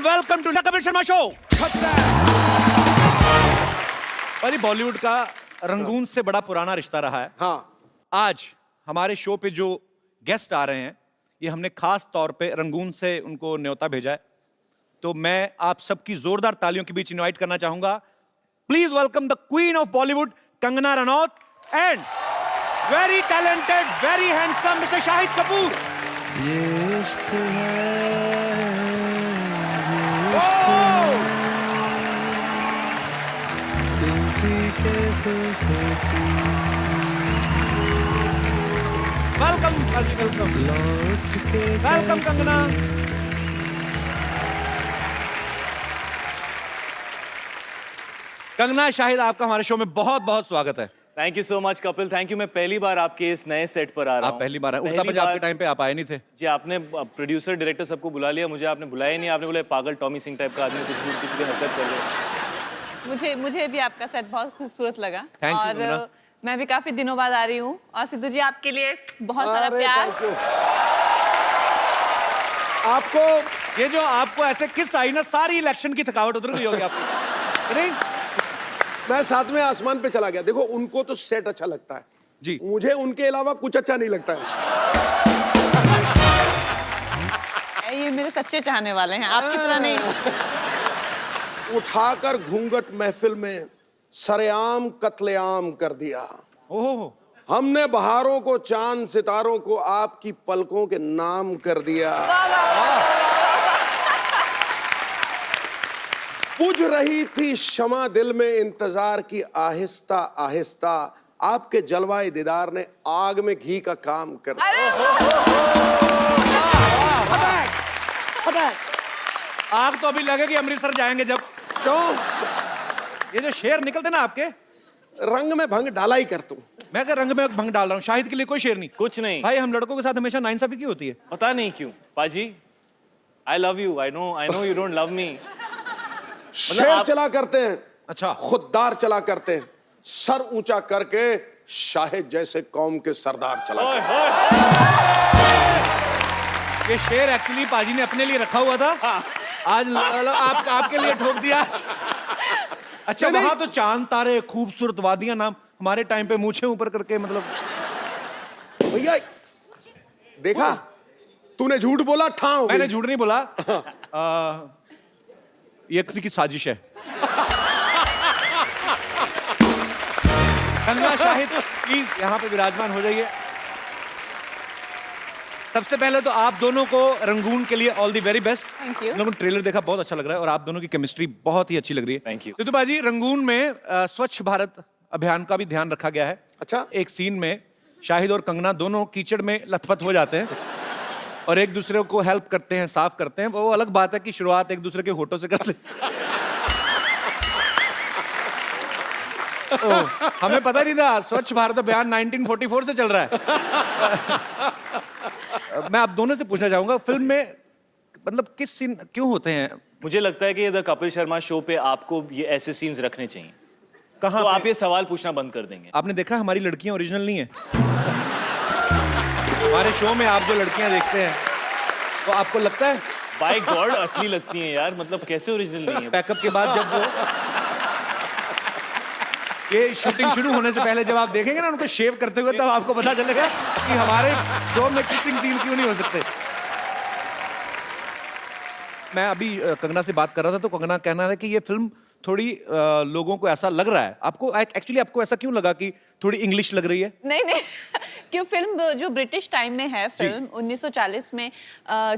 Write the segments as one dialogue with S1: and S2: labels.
S1: Welcome to the Kapil Sharma show. भाई बॉलीवुड का Rangoon से बड़ा पुराना रिश्ता रहा है।
S2: हाँ।
S1: आज हमारे शो पे जो गेस्ट आ रहे हैं, ये हमने खास तौर पे रंगून से उनको न्योता भेजा है। तो मैं आप सबकी जोरदार तालियों के बीच इनवाइट करना चाहूंगा। Please welcome the queen of Bollywood Kangana Ranaut and very talented, very handsome mister Shahid Kapoor.
S3: ये इश्क है, सूफी के सूफी
S1: वेलकम वेलकम
S3: लौट के
S1: वेलकम कंगना। कंगना, शाहिद, आपका हमारे शो में बहुत बहुत स्वागत है।
S4: Thank you so much Kapil, thank you. मैं पहली बार आपके इस नए सेट पर आ रहा हूँ।
S1: आप पहली बार उड़ता पंजाब के टाइम पे आप आए नहीं थे
S4: जी। आपने प्रोड्यूसर डायरेक्टर सबको बुला लिया, मुझे आपने बुलाया ही नहीं। आपने बोला पागल टॉमी सिंह टाइप का आदमी कुछ भी किसी की हरकत कर रहे।
S5: मुझे भी आपका सेट बहुत खूबसूरत लगा।
S1: Thank you,
S5: और
S1: कंगना।
S5: मैं भी काफी दिनों बाद आ रही हूँ और सिद्धू जी आपके लिए बहुत सारा प्यार।
S2: आपको
S1: ये जो आपको ऐसे किस आई ना, सारी इलेक्शन की थकावट उतर गई होगी आपकी। नहीं
S2: मैं साथ में आसमान पे चला गया। देखो, उनको तो सेट अच्छा लगता है
S1: जी,
S2: मुझे उनके अलावा कुछ अच्छा नहीं लगता है।
S5: ये मेरे सच्चे चाहने वाले हैं, आपकी तरह नहीं।
S2: उठाकर घूंघट महफिल में सरेआम कत्लेआम कर दिया।
S1: ओहो,
S2: हमने बहारों को, चांद सितारों को आपकी पलकों के नाम कर दिया। बुझ रही थी शमा दिल में इंतजार की आहिस्ता आहिस्ता, आपके जलवाए दीदार ने आग में घी का काम कर दिया।
S1: आग तो अभी लगेगी अमृतसर जाएंगे जब।
S2: क्यों?
S1: ये जो शेर निकलते ना आपके,
S2: रंग में भंग डाला ही कर तू।
S1: मैं क्या रंग में भंग डाल रहा हूँ? शाहिद के लिए कोई शेर नहीं।
S4: कुछ नहीं
S1: भाई, हम लड़कों के साथ हमेशा नाइंसाफी क्यों होती है?
S4: पता नहीं क्यों पाजी। आई love you, I know you don't love me.
S2: शेर चला करते हैं,
S1: अच्छा,
S2: खुददार चला करते हैं, सर ऊंचा करके शाहिद जैसे कौम के सरदार चला करते
S1: ये शेर एक्चुअली पाजी ने अपने लिए रखा हुआ था। आज आपके लिए ठोक दिया। अच्छा,
S2: नहीं,
S1: वहां तो चांद तारे, खूबसूरत वादियां, नाम हमारे टाइम पे मूछें ऊपर करके, मतलब
S2: हैं। भैया देखा, तूने झूठ बोला, ठाव
S1: मैंने झूठ नहीं बोला। ये किसी की साजिश है। कंगना, शाहिद, प्लीज यहाँ पे विराजमान हो जाइए। सबसे पहले तो आप दोनों को रंगून के लिए all the very best.
S5: Thank you.
S1: लोगों ने ट्रेलर देखा, बहुत अच्छा लग रहा है और आप दोनों की केमिस्ट्री बहुत ही अच्छी लग रही है।
S4: Thank you.
S1: तो बाजी, रंगून में स्वच्छ भारत अभियान का भी ध्यान रखा गया है।
S2: अच्छा।
S1: एक सीन में शाहिद और कंगना दोनों कीचड़ में लथपथ हो जाते हैं और एक दूसरे को हेल्प करते हैं, साफ करते हैं। वो अलग बात है कि शुरुआत एक दूसरे के होठों से करते हैं। हमें पता नहीं था स्वच्छ भारत अभियान 1944 से चल रहा है। मैं आप दोनों से पूछना चाहूंगा, फिल्म में मतलब किस सीन क्यों होते हैं?
S4: मुझे लगता है कि द कपिल शर्मा शो पे आपको ये ऐसे सीन्स रखने चाहिए।
S1: कहाँ
S4: तो
S1: पे?
S4: आप ये सवाल पूछना बंद कर देंगे।
S1: आपने देखा हमारी लड़कियां ओरिजिनल नहीं है। हमारे शो में आप जो लड़कियां देखते हैं तो आपको लगता है
S4: बाय गॉड असली लगती हैं यार, मतलब कैसे ओरिजिनल नहीं है?
S1: पैकअप के बाद जब वो ये शूटिंग शुरू होने से पहले जब आप देखेंगे ना उनको शेव करते हुए, तब आपको पता चलेगा कि हमारे शो में किसिंग सीन क्यों नहीं हो सकते। मैं अभी कंगना से बात कर रहा था तो कंगना कहना है कि ये फिल्म थोड़ी लोगों को ऐसा लग रहा है, आपको एक्चुअली आपको ऐसा क्यों लगा कि थोड़ी इंग्लिश लग रही है?
S5: नहीं क्यों, फिल्म जो ब्रिटिश टाइम में है, फिल्म 1940 में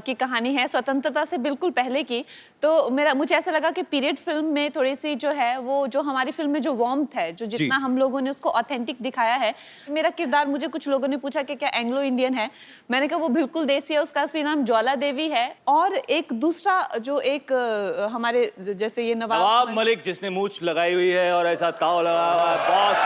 S5: की कहानी है, स्वतंत्रता से बिल्कुल पहले की। तो मुझे ऐसा लगा कि पीरियड फिल्म में थोड़ी सी जो है वो जो हमारी फिल्म में जो वार्मथ है, जो जितना हम लोगों ने उसको ऑथेंटिक दिखाया है। मेरा किरदार, मुझे कुछ लोगों ने पूछा कि क्या एंग्लो इंडियन है, मैंने कहा वो बिल्कुल देसी है, उसका असली नाम ज्वाला देवी है। और एक दूसरा जो एक हमारे जैसे ये
S4: नवाब मलिक जिसने मूछ लगाई हुई है और ऐसा ताव लगा हुआ है, बॉस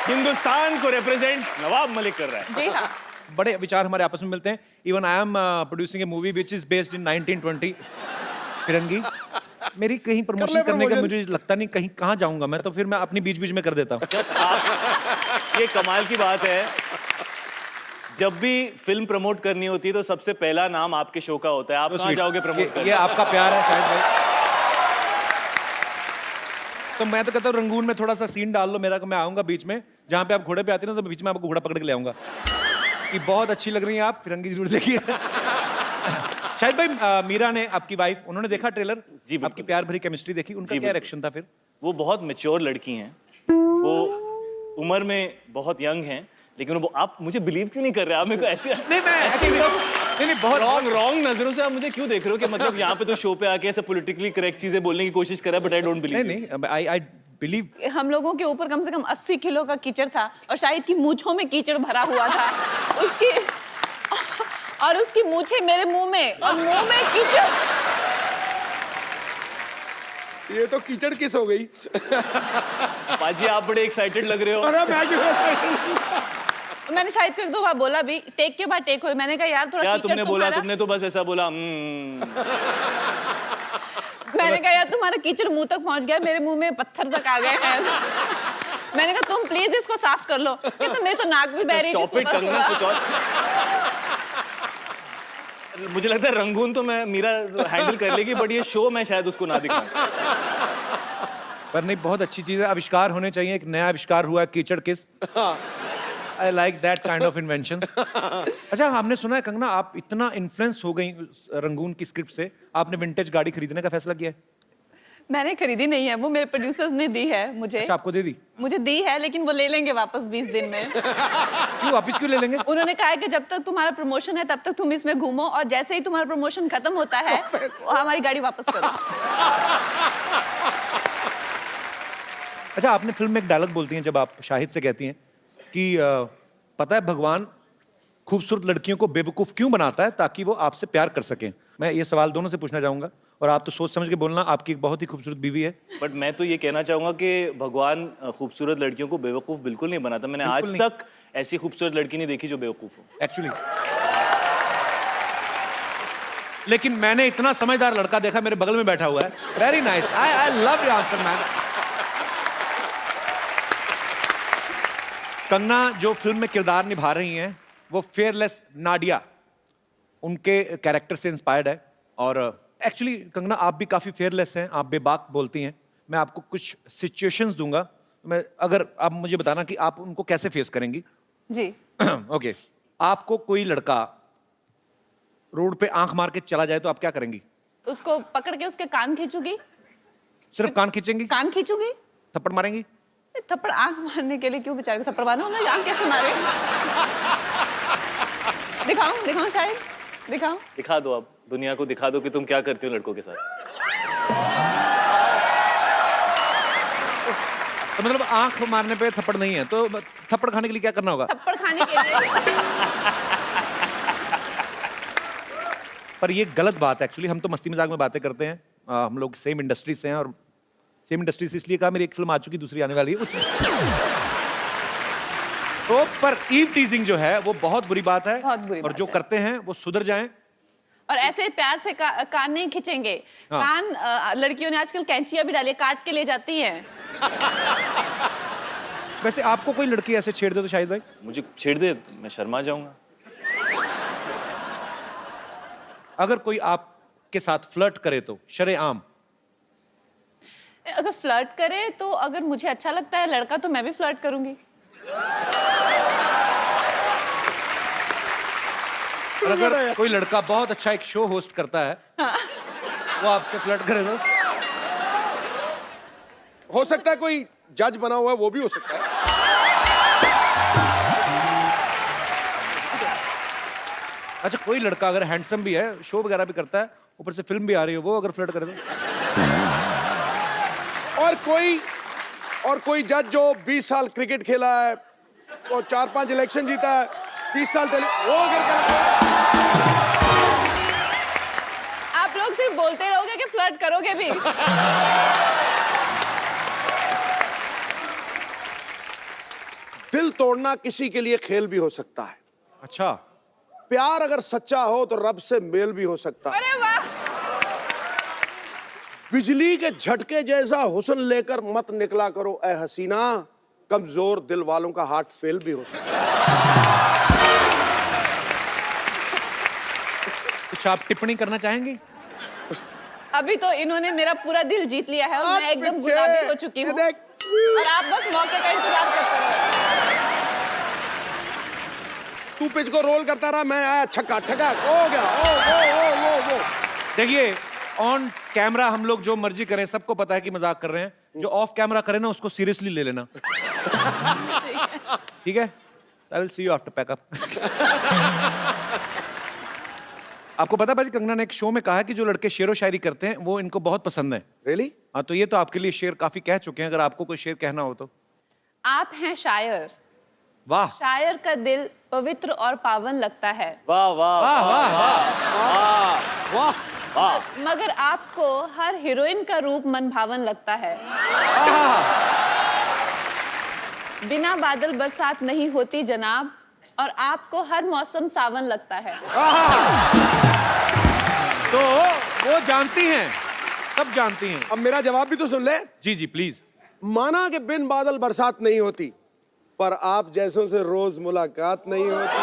S4: हिंदुस्तान को रिप्रेजेंट नवाब मलिक कर रहा है।
S5: जी हाँ,
S1: बड़े विचार हमारे आपस में मिलते हैं। Even I am producing A movie which is based in 1920 फिरंगी। मेरी कहीं प्रमोशन करने का मुझे लगता नहीं, कहीं कहाँ जाऊंगा मैं, तो फिर मैं अपनी बीच बीच में कर देता हूँ।
S4: ये कमाल की बात है, जब भी फिल्म प्रमोट करनी होती है तो सबसे पहला नाम आपके शो का होता है। आप कहाँ जाओगे प्रमोट करने?
S1: ये आपका प्यार है शायद भाई। तो मैं तो कहता हूँ रंगून में थोड़ा सा सीन डाल लो मेरा, मैं आऊंगा बीच में, जहाँ पे आप घोड़े पे आते हैं ना, तो बीच में आपको घोड़ा पकड़ के ले आऊंगा कि बहुत अच्छी लग रही है आप, फिरंगी जरूर देखिए। शायद भाई मीरा ने, आपकी वाइफ, उन्होंने देखा ट्रेलर?
S4: जी, बिल्कुल।
S1: आपकी प्यार भरी केमिस्ट्री देखी, उनका क्या रिएक्शन था फिर?
S4: वो बहुत मैच्योर लड़की हैं, वो उम्र में बहुत यंग हैं, लेकिन वो, आप मुझे बिलीव क्यों नहीं कर रहे? आप मेरे को ऐसे
S1: नहीं मैं ऐसे नहीं बहुत
S4: रॉन्ग नजरों से आप मुझे क्यों देख रहे हो कि मतलब यहाँ पे तो शो पे आके ऐसे पॉलिटिकली करेक्ट चीजें बोलने की कोशिश कर रहा है, बट आई डोंट बिलीव।
S1: नहीं आई बिलीव।
S5: हम लोगों के ऊपर कम से कम 80 किलो का कीचड़ था और शाहिद की मूंछों में कीचड़ भरा हुआ था, उसकी मूंछें मेरे मुंह में और मुंह में कीचड़।
S2: ये तो कीचड़ किस हो गई?
S4: बाजी आप बड़े एक्साइटेड लग रहे हो।
S2: अरे मैं क्यों excited?
S5: मैंने शाहिद को एक दो बार बोला भी, टेक के बाद टेक हो, मैंने कहा यार थोड़ा
S4: क्या
S5: कीचड़
S4: तुमने बोला?
S5: तुम्हारा,
S4: तुमने तो बस ऐसा बोला
S5: मैंने कहा यार तुम्हारा कीचड़ मुंह तक पहुंच गया, मेरे मुंह में पत्थर तक आ गए हैं। मैंने कहा तुम प्लीज इसको साफ कर लो। कहते मेरे तो नाक भी बह रही थी
S4: स्टॉप इट,
S5: सुबह
S4: करना कुछ
S5: सुबह।
S4: और। मुझे लगता है रंगून तो मैं मीरा हैंडल कर लेगी, बट ये शो मैं शायद उसको ना दिखाऊं।
S1: पर नहीं, बहुत अच्छी चीज है, आविष्कार होने चाहिए। एक नया आविष्कार हुआ है, कीचड़ किस। I like that kind of invention. अच्छा, हमने सुना है कंगना, आप इतना इन्फ्लुएंस हो गई रंगून की स्क्रिप्ट से, आपने विंटेज गाड़ी खरीदने का फैसला किया है?
S5: मैंने खरीदी नहीं है, वो मेरे प्रोड्यूसर्स ने दी है मुझे।
S1: अच्छा, आपको दे दी?
S5: मुझे दी है, लेकिन वो ले लेंगे वापस 20 दिन में।
S1: क्यों वापस क्यों ले लेंगे?
S5: उन्होंने कहा है कि जब तक तुम्हारा प्रमोशन है तब तक तुम इसमें घूमो, और जैसे ही तुम्हारा प्रमोशन खत्म होता है हमारी गाड़ी वापस करो।
S1: अच्छा, आपने फिल्म में एक डायलॉग बोलती हैं जब आप शाहिद से कहती हैं कि पता है भगवान खूबसूरत लड़कियों को बेवकूफ क्यों बनाता है? ताकि वो आपसे प्यार कर सकें। मैं ये सवाल दोनों से पूछना चाहूंगा, और आप तो सोच समझ के बोलना, आपकी एक बहुत ही खूबसूरत बीवी है।
S4: बट मैं तो ये कहना चाहूंगा कि भगवान खूबसूरत लड़कियों को बेवकूफ बिल्कुल नहीं बनाता। मैंने आज तक ऐसी खूबसूरत लड़की नहीं देखी जो बेवकूफ हो।
S1: एक्चुअली लेकिन मैंने इतना समझदार लड़का देखा, मेरे बगल में बैठा हुआ है। Very nice, I love your answer man. Kangana जो फिल्म में किरदार निभा रही हैं वो फेयरलेस नाडिया, उनके कैरेक्टर से इंस्पायर्ड है। और एक्चुअली कंगना, आप भी काफी फेयरलेस हैं, आप बेबाक बोलती हैं। मैं आपको कुछ सिचुएशंस दूंगा, मैं अगर आप मुझे बताना कि आप उनको कैसे फेस करेंगी।
S5: जी।
S1: ओके, आपको कोई लड़का रोड पे आंख मार के चला जाए तो आप क्या करेंगी?
S5: उसको पकड़ के उसके कान खींचूगी।
S1: सिर्फ कान खींचेंगी?
S5: कान खींचूगी।
S1: थप्पड़ मारेंगी?
S5: थप्पड़ आंख मारने के लिए क्यों बेचारे को थप्पड़ मारना? उन्हें आंख कैसे मारे? दिखाऊं शायद, दिखाऊं।
S4: दिखा दो, आप दुनिया को दिखा दो कि तुम क्या करते हो लड़कों के साथ।
S1: तो मतलब आंख मारने पे थप्पड़ नहीं है, तो थप्पड़ खाने के लिए क्या करना होगा?
S5: थप्पड़ खाने के लिए।
S1: पर ये गलत बात है एक्चुअली। हम तो मस्ती मजाक में बातें करते हैं, हम लोग सेम इंडस्ट्री से हैं, और सेम इंडस्ट्री से इसलिए कहा, मेरी एक फिल्म आ चुकी, दूसरी आने वाली है तो पर ईव टीजिंग जो है वो बहुत बुरी बात है,
S5: बहुत बुरी
S1: और
S5: बात
S1: जो
S5: है।
S1: करते हैं वो सुधर जाएं।
S5: और ऐसे प्यार से कान नहीं खींचेंगे।
S1: हाँ।
S5: कान लड़कियों ने आजकल कैंचियां भी डाली है, काट के ले जाती हैं।
S1: वैसे आपको कोई लड़की ऐसे छेड़ दे तो शाहिद भाई?
S4: मुझे छेड़ दे, मैं शर्मा जाऊंगा।
S1: अगर कोई आपके साथ फ्लर्ट करे तो शरेआम?
S5: अगर फ्लर्ट करे तो, अगर मुझे अच्छा लगता है लड़का तो मैं भी फ्लर्ट करूंगी।
S1: और अगर कोई लड़का बहुत अच्छा एक शो होस्ट करता है, वो आपसे फ्लर्ट करे तो?
S2: हो सकता है कोई जज बना हुआ है, वो भी हो सकता है।
S1: अच्छा, कोई लड़का अगर हैंडसम भी है, शो वगैरह भी करता है, ऊपर से फिल्म भी आ रही हो, वो अगर फ्लर्ट करे तो?
S2: और कोई जज जो 20 साल क्रिकेट खेला है और 4-5 इलेक्शन जीता है, 20 साल वो अगर
S5: आप लोग सिर्फ बोलते रहोगे कि फ्लर्ट करोगे भी।
S2: दिल तोड़ना किसी के लिए खेल भी हो सकता है।
S1: अच्छा,
S2: प्यार अगर सच्चा हो तो रब से मेल भी हो सकता है।
S5: अरे वाह।
S2: बिजली के झटके जैसा हुस्न लेकर मत निकला करो ए हसीना, कमजोर दिल वालों का हार्ट फेल भी हो सकता है।
S1: अच्छा, आप टिप्पणी करना चाहेंगी?
S5: अभी तो इन्होंने मेरा पूरा दिल जीत लिया है और मैं एकदम
S2: पीछे।
S5: गुलाबी हो चुकी
S2: ये
S5: हूँ
S2: देख।
S5: और आप बस मौके का इंतजार करते रहो।
S2: तू पिच को रोल करता रहा, मैं आया छक्का ठका हो गया। ओ।
S1: देखिए, ऑन कैमरा हम लोग जो मर्जी करें, सबको पता है कि मजाक कर रहे हैं। जो ऑफ कैमरा करे ना, उसको सीरियसली ले लेना। ठीक है? I will see you after pack up. आपको पता है भाई, कंगना ने एक शो में कहा है कि जो लड़के शेरो शायरी करते हैं वो इनको बहुत पसंद है।
S2: रियली?
S1: हाँ, तो ये तो आपके लिए शेर काफी कह चुके हैं, अगर आपको कोई शेर कहना हो तो।
S5: आप हैं शायर,
S1: वाह
S5: शायर का दिल पवित्र और पावन लगता है,
S4: वाह वाह
S1: वाह वाह वाह।
S2: वाह।
S4: वाह।
S5: मगर आपको हर हीरोइन का रूप मन भावन लगता है। बिना बादल बरसात नहीं होती जनाब, और आपको हर मौसम सावन लगता है।
S1: तो वो जानती हैं, सब जानती हैं।
S2: अब मेरा जवाब भी तो सुन ले।
S1: जी जी प्लीज।
S2: माना कि बिन बादल बरसात नहीं होती, पर आप जैसों से रोज मुलाकात नहीं होती।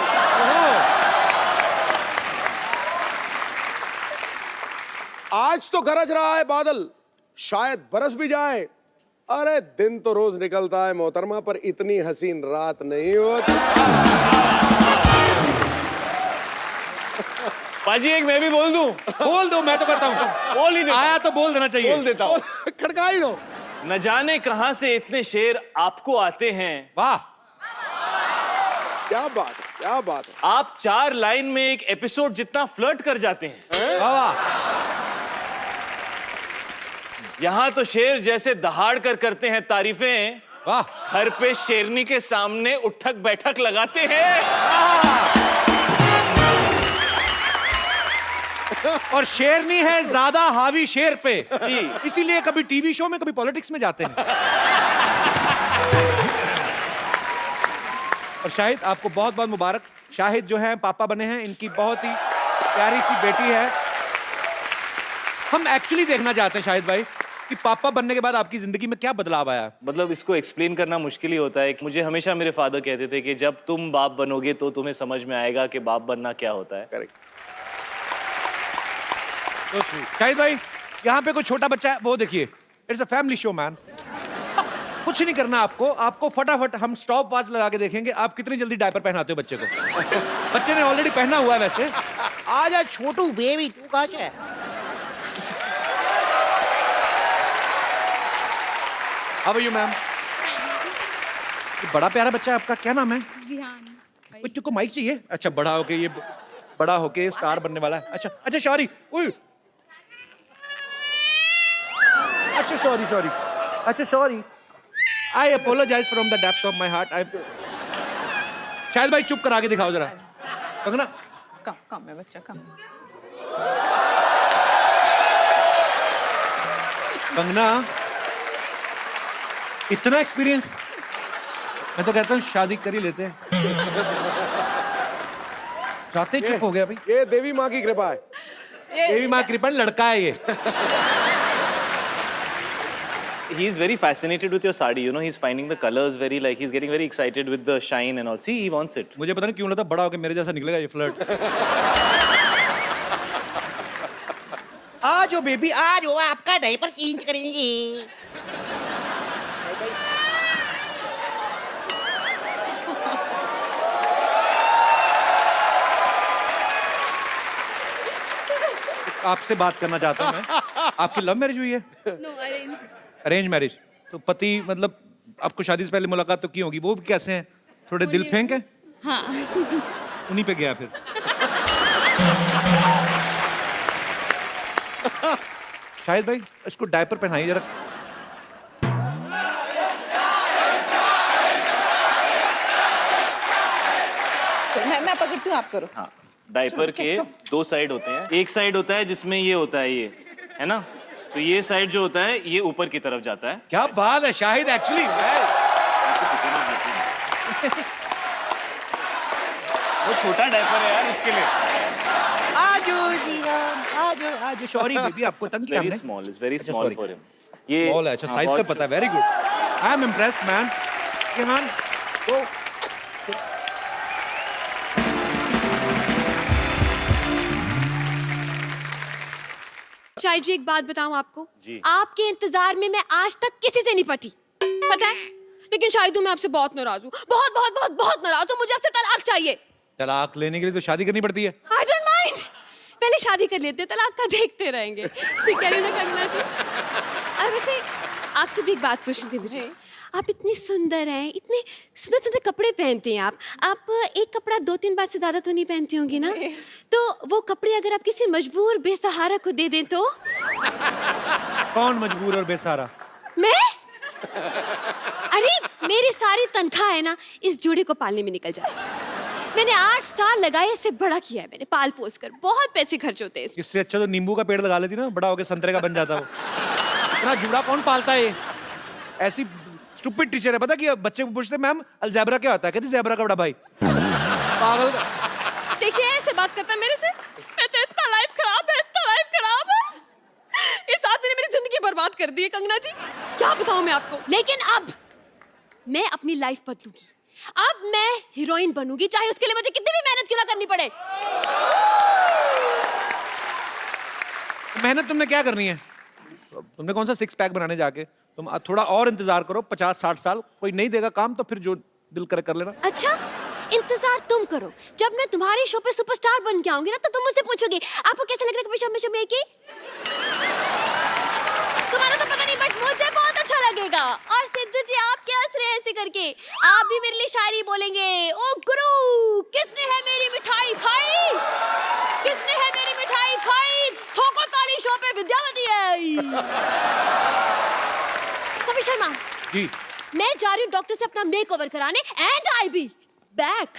S2: आज तो गरज रहा है बादल, शायद बरस भी जाए। अरे दिन तो रोज निकलता है मोहतरमा, पर इतनी हसीन रात नहीं होती।
S4: पाजी एक मैं भी बोल दूं?
S1: बोल दो, मैं तो करता हूँ।
S4: बोल ही देता
S1: आया तो बोल देना चाहिए।
S4: बोल देता हूँ।
S2: खड़का ही दो।
S4: न जाने कहां से इतने शेर आपको आते हैं।
S1: वाह
S2: क्या बात है, क्या बात है।
S4: आप 4 लाइन में एक एपिसोड जितना फ्लर्ट कर जाते हैं।
S1: वाह वाह।
S4: यहाँ तो शेर जैसे दहाड़ कर करते हैं तारीफें,
S1: वाह।
S4: घर पे शेरनी के सामने उठक बैठक लगाते हैं।
S1: और शेरनी है ज्यादा हावी शेर पे,
S4: जी।
S1: इसीलिए कभी टीवी शो में कभी पॉलिटिक्स में जाते हैं। और शाहिद, आपको बहुत बहुत मुबारक। शाहिद जो है पापा बने हैं, इनकी बहुत ही प्यारी सी बेटी है। हम एक्चुअली देखना चाहते हैं शाहिद भाई कि पापा बनने के बाद आपकी जिंदगी में क्या बदलाव आया।
S4: मतलब इसको एक्सप्लेन करना मुश्किल ही होता है। मुझे हमेशा मेरे फादर कहते थे कि जब तुम बाप बनोगे तो तुम्हें समझ में आएगा कि बाप बनना क्या होता है।
S2: करेक्ट।
S1: शाहिद भाई, यहाँ पे कोई छोटा बच्चा है, वो देखिए, it's a family show man. कुछ नहीं करना आपको फटाफट हम स्टॉप वॉच लगा के देखेंगे आप कितनी जल्दी डायपर पहनाते हो बच्चे को। बच्चे ने ऑलरेडी पहना हुआ है वैसे।
S6: आजा छोटू बेबी, तू कहाँ से है?
S1: How are you ma'am? बड़ा प्यारा बच्चा है आपका, क्या नाम है?
S7: जिहान।
S1: बच्चों को माइक चाहिए? अच्छा, बड़ा होके स्टार बनने वाला है। अच्छा सॉरी। अच्छा sorry. I apologise from the depth of my heart. शायद भाई चुप करा के दिखाओ जरा। कंगना,
S5: कम है बच्चा, कम।
S1: कंगना, इतना एक्सपीरियंस, मैं तो कहता हूँ शादी कर ही लेते हैं। जाते ही चुप हो गया भाई।
S2: ये देवी माँ की कृपा है।
S1: देवी माँ कृपा, लड़का है ये।
S4: He is very fascinated with your sari. You know, he's finding the colors very he's getting very excited with the shine and all. See, he wants it.
S1: मुझे पता नहीं क्यों लगता बड़ा होकर मेरे जैसा निकलेगा ये फ्लर्ट।
S6: आ जाओ बेबी, आ जाओ, आपका डायपर चेंज करेंगे।
S1: आपसे बात करना चाहता हूँ मैं। आपकी लव मैरिज हुई है?
S7: No, arrange.
S1: Arrange marriage. तो पति, मतलब आपको शादी से पहले मुलाकात तो की होगी, वो भी कैसे हैं? थोड़े दिल फेंक है?
S7: हाँ।
S1: उन्हीं पे गया फिर। शाहिद भाई, इसको डायपर पहनाइए जरा।
S5: मैं पकड़ती हूँ, आप करो।
S4: हाँ, डायपर के 2 साइड होते हैं। एक साइड होता है जिसमें ये होता है, ये है ना, तो ये साइड जो होता है ये ऊपर की तरफ जाता है।
S1: क्या बात है शाहिद, एक्चुअली
S4: वो छोटा डायपर है यार, उसके लिए।
S6: आ जाओ जिहान, आ जाओ।
S1: आज सॉरी बेबी, आपको तंग किया
S4: वेरी
S1: हमने।
S4: स्मॉल, इज वेरी
S1: अच्छा,
S4: स्मॉल
S1: sorry.
S4: For him. ये
S1: स्मॉल है, अच्छा
S4: हाँ,
S1: साइज का
S4: बहुत
S1: पता है, very good. I am impressed man. Man तो
S7: शाहिद जी एक बात बताऊं आपको
S4: जी।
S7: आपके इंतजार में मैं आज तक किसी से नहीं पटी पता है लेकिन शाहिद मैं आपसे बहुत नाराज हूँ बहुत बहुत बहुत बहुत नाराज हूँ मुझे आपसे तलाक चाहिए
S1: तलाक लेने के लिए तो शादी करनी पड़ती है।
S7: आई डोंट माइंड पहले शादी कर लेते तलाक का देखते रहेंगे ठीक कह रही हूँ ना कंगना जी और वैसे आपसे भी एक बात पूछनी थी मुझे आप इतनी सुंदर हैं इतने सुंदर सुंदर कपड़े पहनते हैं आप एक कपड़ा 2-3 बार से ज्यादा तो नहीं पहनती होंगी ना तो वो कपड़े अगर आप किसी मजबूर बेसहारा को दे दें तो
S1: कौन मजबूर और बेसहारा?
S7: मैं अरे मेरी सारी तनख्वाह है ना इस जोड़ी को पालने में निकल जाए मैंने 8 साल लगाए इसे बड़ा किया है मैंने पाल पोस कर बहुत पैसे खर्च होते हैं इसमें
S1: इससे अच्छा तो नींबू का पेड़ लगा लेती ना बड़ा होके संतरे का बन जाता वो। इतना जुड़ा कौन पालता है ये? ऐसी स्टूपिड टीचर है पता कि बच्चे को पूछते मैम अलजेब्रा क्या होता है कहती ज़ेब्रा का बड़ा भाई। पागल का।
S7: देखिए ऐसे बात करता है मेरे से मैं तो इतना लाइफ खराब है इतना लाइफ खराब है इस आदमी ने मेरी जिंदगी बर्बाद कर दी है कंगना जी क्या बताऊं मैं आपको लेकिन अब मैं अपनी लाइफ बदलूंगी अब मैं हीरोइन बनूंगी चाहे उसके लिए मुझे कितनी भी मेहनत क्यों ना करनी पड़े
S1: मेहनत तुमने क्या करनी है? तुमने कौन सा 6 पैक बनाने जाके तुम थोड़ा और इंतजार करो 50-60 साल कोई नहीं देगा काम तो फिर जो दिल करे कर लेना।
S7: अच्छा इंतजार तुम करो जब मैं तुम्हारे शो पे सुपरस्टार बन के आऊंगी ना तो तुम मुझसे पूछोगे आपको कैसा लग रहा है कभी शाम में शो में की तुम्हारा तो पता नहीं बट मुझे बहुत अच्छा लगेगा और सिद्धू जी आप क्या हंस रहे हैं ऐसे करके आप भी मेरे लिए शायरी बोलेंगे ओ गुरु किसने है मेरी मिठाई खाई किसने है मेरी मिठाई खाई ठोको ताली शो पे विद्यावती है कभी शर्मा
S1: जी
S7: मैं जा रही हूँ डॉक्टर से अपना मेकओवर कराने एंड आई बी बैक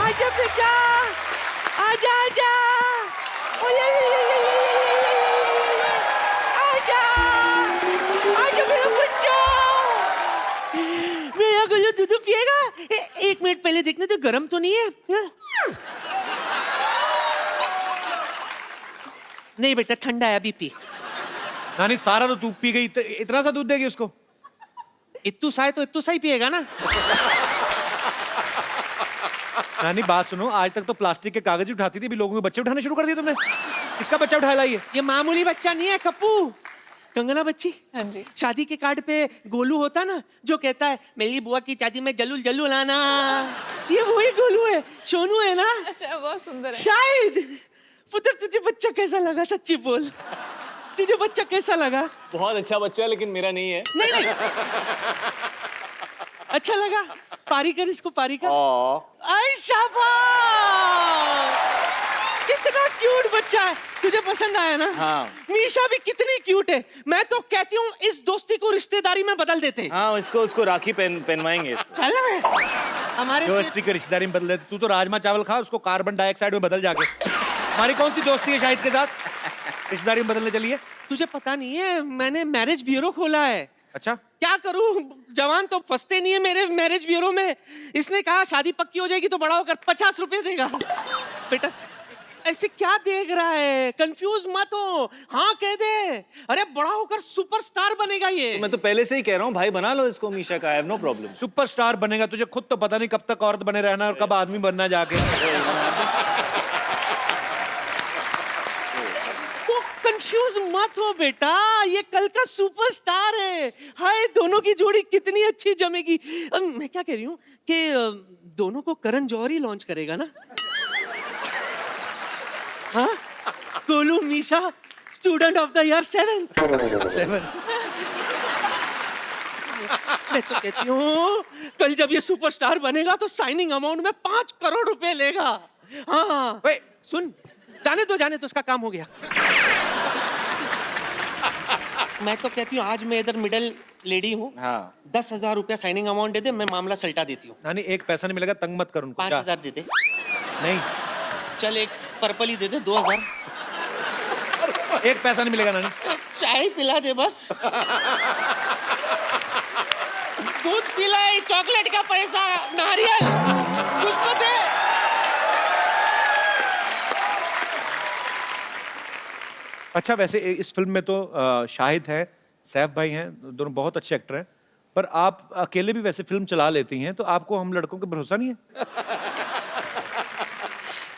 S6: आजा बेटा आजा आजा ओए आजा आजा मेरा बच्चा मेरा गुल्लू दूध पिएगा 1 मिनट पहले देखने तो गर्म तो नहीं है नहीं बेटा ठंडा है अभी पी
S1: नानी सारा तो तू पी गई इतना सा दूध देगी उसको?
S6: इत्तू सा है तो इत्तू सा ही पिएगा ना
S1: नानी बात सुनो आज तक तो प्लास्टिक के कागज ही उठाती थी अभी लोगों के बच्चे उठाने शुरू कर दिए तुमने। किसका बच्चा उठा लाई है?
S6: ये मामूली बच्चा नहीं है कप्पू कंगना बच्ची
S5: हाँ जी
S6: शादी के कार्ड पे गोलू होता ना जो कहता है मेरी बुआ की शादी में जल्लू जल्लू लाना ये वही गोलू है सोनू है ना
S5: अच्छा बहुत सुंदर है
S6: शायद पुत्र तुझे बच्चा कैसा लगा सच्ची बोल तुझे बच्चा कैसा लगा
S4: बहुत अच्छा बच्चा है लेकिन मेरा नहीं है।
S6: नहीं नहीं अच्छा लगा पारी कर इसको पारी कर आई शाबाश कितना क्यूट बच्चा है तुझे पसंद आया ना
S4: हाँ।
S6: मीशा भी कितनी क्यूट है मैं तो कहती हूँ इस दोस्ती को रिश्तेदारी में बदल देते
S4: हाँ उसको राखी पहनवाएंगे।
S6: चल हमारे
S1: दोस्ती के रिश्तेदारी में बदल देते तू तो राजमा चावल खा उसको कार्बन डाइऑक्साइड में बदल जाके। हमारी कौन सी दोस्ती है शाहिद के साथ रिश्तेदारी में बदलने चलिए?
S6: तुझे पता नहीं है मैंने मैरिज ब्यूरो खोला है।
S1: अच्छा
S6: क्या करूं जवान तो फंसते नहीं है मेरे मैरिज ब्यूरो में। इसने कहा शादी पक्की हो जाएगी तो बड़ा होकर 50 रुपए देगा। बेटा ऐसे क्या देख रहा है कंफ्यूज मत हो हाँ कह दे अरे बड़ा होकर सुपरस्टार बनेगा ये।
S4: मैं तो पहले से ही कह रहा हूँ भाई बना लो इसको मीशा का I have no problem.
S1: Superstar बनेगा तुझे खुद तो पता नहीं कब तक औरत बने रहना और कब आदमी बनना जाके।
S6: कंफ्यूज मत हो बेटा ये कल का सुपरस्टार है। हाय दोनों की जोड़ी कितनी अच्छी जमेगी। मैं क्या कह रही हूँ कि दोनों को करण जौहर ही लॉन्च करेगा ना। हाँ Golu Misha student of the year 7 मैं तो कहती हूँ कल जब ये सुपरस्टार बनेगा तो साइनिंग अमाउंट में 5 करोड़ रुपए लेगा। हाँ सुन जाने तो उसका काम हो गया। मैं तो कहती हूँ आज मैं इधर मिडिल लेडी हूँ
S1: हाँ
S6: 10,000 रुपया साइनिंग अमाउंट दे दे मैं मामला सल्टा देती हूँ।
S1: नानी एक पैसा नहीं मिलेगा तंग मत कर उनको।
S6: 5,000 दे दे
S1: नहीं
S6: चल एक पर्पल ही दे दे 2,000
S1: एक पैसा नहीं मिलेगा नानी।
S6: चाय पिला दे बस दूध पिलाई चॉकलेट का पैसा नारियल कुछ तो दे।
S1: अच्छा वैसे इस फिल्म में तो शाहिद है सैफ भाई हैं दोनों बहुत अच्छे एक्टर हैं पर आप अकेले भी वैसे फिल्म चला लेती हैं तो आपको हम लड़कों पे भरोसा नहीं है?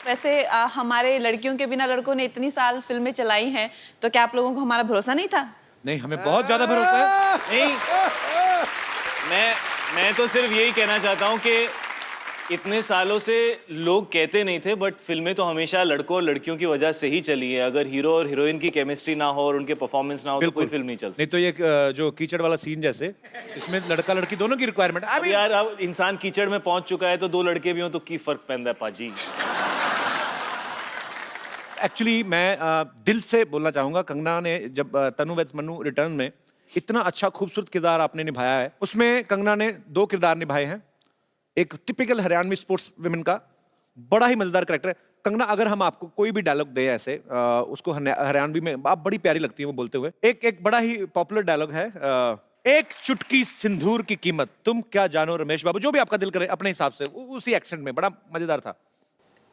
S5: वैसे हमारे लड़कियों के बिना लड़कों ने इतनी साल फिल्में चलाई हैं, तो क्या आप लोगों को हमारा भरोसा नहीं था?
S1: नहीं, हमें बहुत ज्यादा भरोसा है।
S4: नहीं, मैं तो सिर्फ यही कहना चाहता हूँ कि इतने सालों से लोग कहते नहीं थे, बट फिल्में तो हमेशा लड़कों और लड़कियों की वजह से ही चली है। अगर हीरो और हीरोइन की केमिस्ट्री ना हो और उनके परफॉर्मेंस ना हो तो कोई फिल्म नहीं चलती।
S1: नहीं तो ये जो कीचड़ वाला सीन जैसे, इसमें लड़का लड़की दोनों की रिक्वायरमेंट।
S4: अब यार, अब इंसान कीचड़ में पहुंच चुका है तो दो लड़के भी हों तो की फर्क पैंदा है पाजी।
S1: एक्चुअली मैं दिल से बोलना चाहूंगा, कंगना ने जब तनु वेड्स मन्नू रिटर्न में इतना अच्छा खूबसूरत किरदार आपने निभाया है, उसमें कंगना ने 2 किरदार निभाए हैं। एक टिपिकल हरियाणवी स्पोर्ट्स विमेन का बड़ा ही मजेदार कैरेक्टर है। कंगना, अगर हम आपको कोई भी डायलॉग दें ऐसे, उसको हरियाणवी में आप बड़ी प्यारी लगती है वो बोलते हुए। एक बड़ा ही पॉपुलर डायलॉग है, एक चुटकी सिंदूर की कीमत तुम क्या जानो रमेश बाबू, जो भी आपका दिल करे अपने हिसाब से, उसी एक्सेंट में, बड़ा मजेदार था।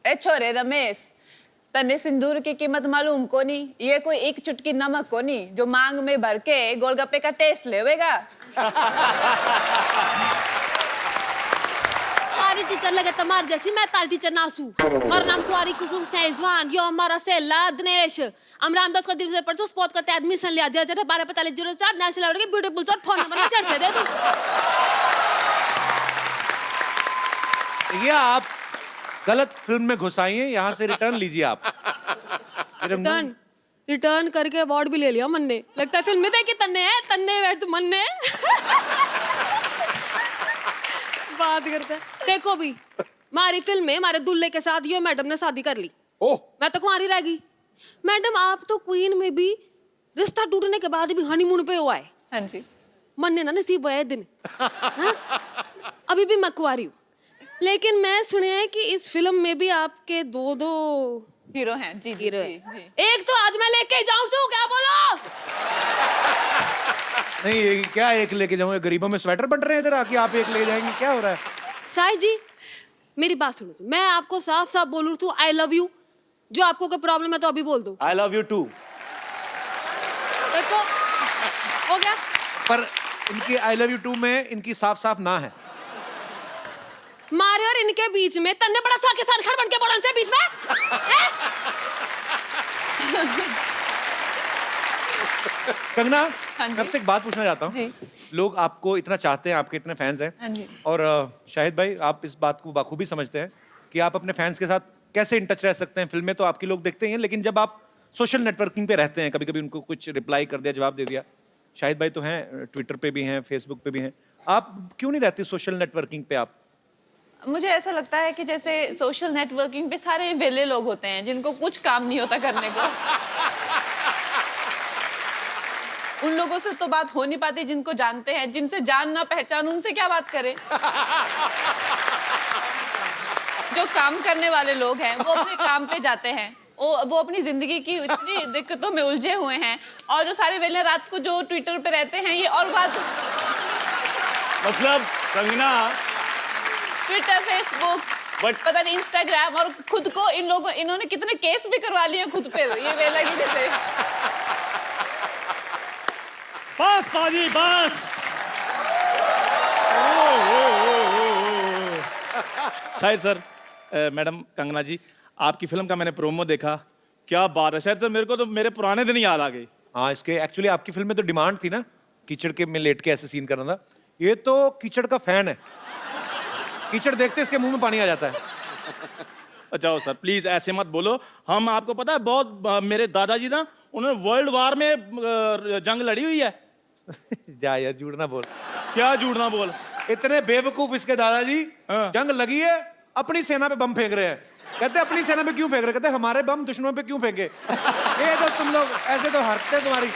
S5: ए छोरे रमेश, तन्ने सिंदूर की कीमत मालूम कोनी? ये कोई एक चुटकी नमक कोनी जो मांग में भर के गोलगप्पे का टेस्ट लेवेगा।
S7: तारी टीचर लगे तमार जैसी, मैं तारी टीचर नासू। हमारा नाम कुआरी कुसुम सैजवान, यो हमारा सेला दिनेश। हम रामदास को दिल से पढ़ते स्पॉट करते एडमिशन लिया 1245 नेशनल लेवल के ब्यूटीफुल सर फोन नंबर में चढ़ते दे तू।
S1: ये आप गलत फिल्म में घुसाई हैं, यहाँ से रिटर्न लीजिए आप।
S7: रिटर्न करके अवार्ड भी ले लिया मन ने। लगता है फिल्म में देखी तन्ने बैठ मन ने। बात करता है। देखो भी, हमारी फिल्म में हमारे दुल्हे के साथ यो मैडम ने शादी कर ली।
S2: ओह,
S7: मैं तो कुंवारी रह गई। मैडम, आप तो क्वीन में भी रिश्ता टूटने के बाद भी हनीमून पे हुआ है।
S5: हाँ जी।
S7: मन ने ना नसीब है दिन। हाँ? अभी भी मैं कुंवारी हूँ, लेकिन मैं सुने हैं कि इस फिल्म में भी आपके 2
S5: हीरो हैं। जी जी, जी, जी।
S7: एक तो आज मैं लेके जाऊँ सू, क्या बोलो?
S1: नहीं, ये क्या एक लेके जाऊंगे? गरीबों में स्वेटर बंट रहे हैं इधर आके, आप एक ले जाएंगे? क्या हो रहा है?
S7: साई जी, मेरी बात सुनो। मैं आपको साफ साफ बोलूँ तो आई लव यू। जो आपको कोई प्रॉब्लम है तो अभी बोल दो।
S4: I love you too.
S7: देखो, हो गया।
S1: पर इनकी आई लव यू टू में इनकी साफ साफ ना है।
S7: मारे और इनके बीच में तन्ने बड़ा सा के साथ खड़ बन के बोलन से बीच में
S1: कंगना,
S5: हाँ जी।
S1: मैं आपसे एक बात पूछना चाहता हूँ।
S5: जी।
S1: लोग आपको इतना चाहते हैं, आपके इतने फैंस हैं।
S5: हाँ जी।
S1: और शाहिद भाई, आप इस बात को बाखूबी समझते हैं कि आप अपने फैंस के साथ कैसे इन टच रह सकते हैं। फिल्में तो आपकी लोग देखते ही हैं, लेकिन जब आप सोशल नेटवर्किंग पे रहते हैं, कभी कभी उनको कुछ रिप्लाई कर दिया, जवाब दे दिया। शाहिद भाई तो हैं, ट्विटर पे भी हैं, फेसबुक पे भी हैं, आप क्यों नहीं रहती सोशल नेटवर्किंग पे? आप
S5: मुझे ऐसा लगता है कि जैसे सोशल नेटवर्किंग पे सारे वेले लोग होते हैं जिनको कुछ काम नहीं होता करने को। उन लोगों से तो बात हो नहीं पाती जिनको जानते हैं। जिनसे जान ना पहचान, उनसे क्या बात करें? जो काम करने वाले लोग हैं वो अपने काम पे जाते हैं, वो अपनी जिंदगी की इतनी दिक्कतों में उलझे हुए हैं। और जो सारे वेले रात को जो ट्विटर पे रहते हैं, ये और बात।
S4: मतलब कंगना,
S5: ट्विटर, फेसबुक, बट पता नहीं इंस्टाग्राम, और खुद को इन्होंने कितने केस भी करवा लिए खुद पे ये वेला गिरी से।
S4: बस पाजी बस।
S8: शाहिद सर, मैडम कंगना जी, आपकी फिल्म का मैंने प्रोमो देखा, क्या बात है। शायद सर मेरे को तो मेरे पुराने दिन याद आ गई।
S1: हाँ, इसके एक्चुअली आपकी फिल्म में तो डिमांड थी ना, कीचड़ के में लेट के ऐसे सीन करना था। ये तो कीचड़ का फैन है, कीचड़ देखते इसके मुंह में पानी आ जाता है।
S8: जाओ सर, प्लीज ऐसे मत बोलो। हम, आपको पता है, बहुत मेरे दादाजी ना, उन्होंने वर्ल्ड वार में जंग लड़ी हुई है।
S1: जा यार, झूठ ना बोल।
S8: क्या झूठ ना बोल?
S1: इतने बेवकूफ इसके दादाजी,
S8: हाँ।
S1: जंग लगी है, अपनी सेना पे बम फेंक रहे हैं। कहते अपनी सेना पे क्यों फेंक रहे? कहते हमारे बम दुश्मनों पे क्यों फेंके? ये तो तुम लोग ऐसे तो हरते तुम्हारी।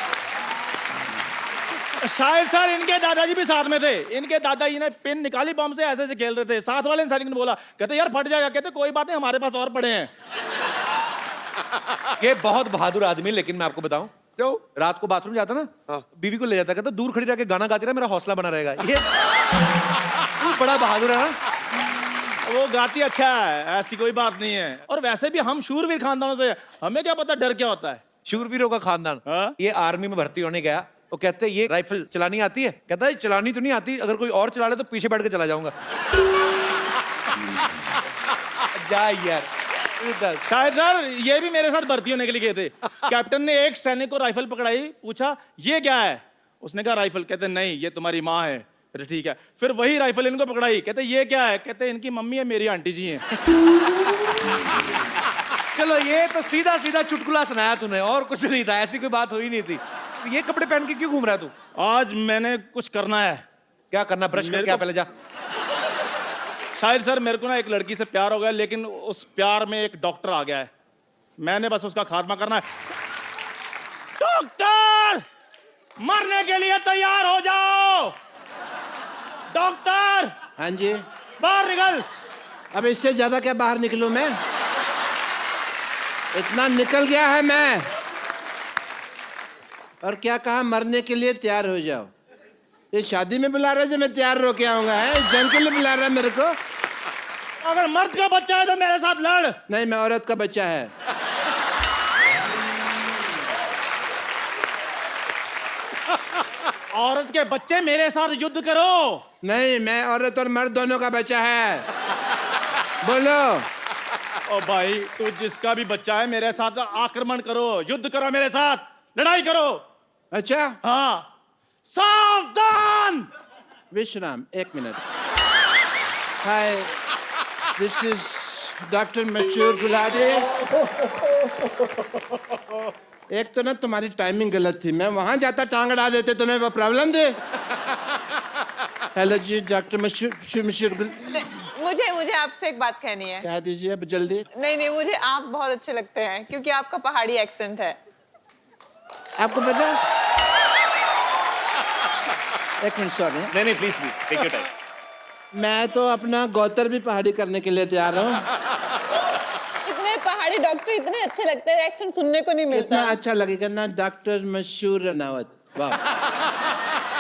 S8: शायद सर इनके दादाजी भी साथ में थे। इनके दादाजी ने पिन निकाली बम से, ऐसे ऐसे खेल रहे थे। साथ वाले इंसान ने बोला, कहते यार फट जाएगा। कहते कोई बात नहीं, हमारे पास और पड़े हैं।
S1: ये बहुत बहादुर आदमी, लेकिन मैं आपको बताऊं,
S2: क्यों?
S1: रात को बाथरूम जाता ना,
S2: हाँ।
S1: बीवी को ले जाता, कहता दूर खड़ी रह के गाना गाती रहा, मेरा हौसला बना रहेगा। ये बड़ा बहादुर है ना।
S8: वो गाती अच्छा है, ऐसी कोई बात नहीं है। और वैसे भी हम शूरवीर खानदानों से, हमें क्या पता डर क्या होता है।
S1: शूरवीरों का खानदान।
S8: हाँ?
S1: ये आर्मी में भर्ती होने गया, तो कहते हैं ये राइफल चलानी आती है? कहता है चलानी तो नहीं आती, अगर कोई और चला ले तो पीछे बैठ के चला जाऊंगा। जा यार।
S8: शायद सर ये भी मेरे साथ भर्ती होने के लिए गए थे। कैप्टन ने एक सैनिक को राइफल पकड़ाई, पूछा ये क्या है, उसने कहा राइफल, कहते नहीं ये तुम्हारी माँ है। अरे ठीक है, फिर वही राइफल इनको पकड़ाई, कहते ये क्या है, कहते इनकी मम्मी है, मेरी आंटी जी हैं।
S1: चलो ये तो सीधा सीधा चुटकुला सुनाया तूने, और कुछ नहीं था, ऐसी कोई बात हुई नहीं थी। ये कपड़े पहन के क्यों घूम रहा है तू?
S8: आज मैंने कुछ करना है।
S1: क्या करना, ब्रश कर
S8: मेरे
S1: क्या
S8: को-
S1: पहले जा।
S8: शायद सर मेरे को ना एक लड़की से प्यार हो गया, लेकिन उस प्यार में एक डॉक्टर आ गया है, मैंने बस उसका खात्मा करना है। डॉक्टर, मरने के लिए तैयार हो जाओ। डॉक्टर
S9: हाँ जी।
S8: बाहर निकल।
S9: अब इससे ज्यादा क्या बाहर निकलूं मैं? इतना निकल गया है मैं। और क्या कहा, मरने के लिए तैयार हो जाओ? ये शादी में बुला रहा है जो मैं तैयार होके आऊंगा, है जंग के लिए बुला रहा है मेरे को?
S8: अगर मर्द का बच्चा है तो मेरे साथ लड़।
S9: नहीं, मैं औरत का बच्चा है।
S8: औरत के बच्चे मेरे साथ युद्ध करो।
S9: नहीं, मैं औरत और मर्द दोनों का बच्चा है। बोलो।
S8: ओ भाई, तू जिसका भी बच्चा है मेरे साथ आक्रमण करो, युद्ध करो, मेरे साथ लड़ाई करो।
S9: अच्छा,
S8: हाँ, सावधान।
S9: विश्राम, 1 minute. Hi, this is doctor Mashoor Gulati. एक तो ना तुम्हारी टाइमिंग गलत थी, मैं वहां जाता टांग अड़ा देते, तुम्हें वो प्रॉब्लम थी। हेलो जी, डॉक्टर मशहूर
S5: मुझे आपसे एक बात कहनी है।
S9: कह दीजिए अब जल्दी।
S5: नहीं, मुझे आप बहुत अच्छे लगते हैं क्योंकि आपका पहाड़ी एक्सेंट है।
S9: आपको पता है? 1 मिनट, सॉरी।
S4: नहीं प्लीज टेक योर टाइम।
S9: मैं तो अपना गौतर भी पहाड़ी करने के लिए तैयार हूँ।
S5: इतने पहाड़ी डॉक्टर इतने अच्छे लगते हैं, एक्सेंट सुनने को नहीं मिलता।
S9: इतना अच्छा लगेगा ना, डॉक्टर मशहूर रनावत। वाह।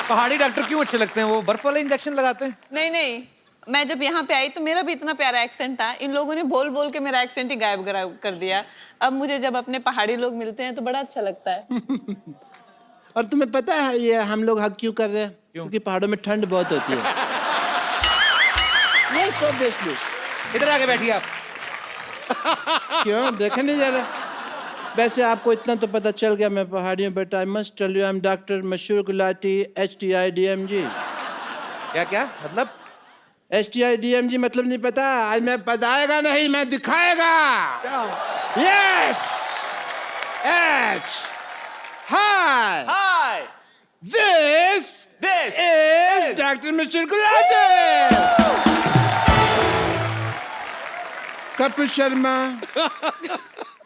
S1: पहाड़ी डॉक्टर क्यों अच्छे लगते हैं? वो बर्फ वाले इंजेक्शन लगाते हैं।
S5: नहीं, मैं जब यहाँ पे आई तो मेरा भी इतना प्यारा एक्सेंट था, इन लोगों ने बोल बोल के मेरा एक्सेंट ही गायब कर दिया। अब मुझे जब अपने पहाड़ी लोग मिलते हैं तो बड़ा अच्छा लगता है।
S9: और तुम्हें पता है ये हम लोग हक क्यों कर रहे हैं? क्योंकि पहाड़ों में ठंड बहुत होती है। ये सो बेस्टली।
S1: इधर आके बैठिए आप।
S9: क्यों देखे नहीं जा रहा? वैसे आपको इतना तो पता चल गया मैं पहाड़ी हूँ, but I must tell you I am doctor Mashoor Gulati HTIDMG।
S1: क्या क्या मतलब?
S9: HTIDMG मतलब नहीं पता? आज मैं बताएगा नहीं, मैं दिखाएगा। Yes, H, hi,
S4: hi,
S9: this is doctor Mashoor Gulati. Kapil Sharma.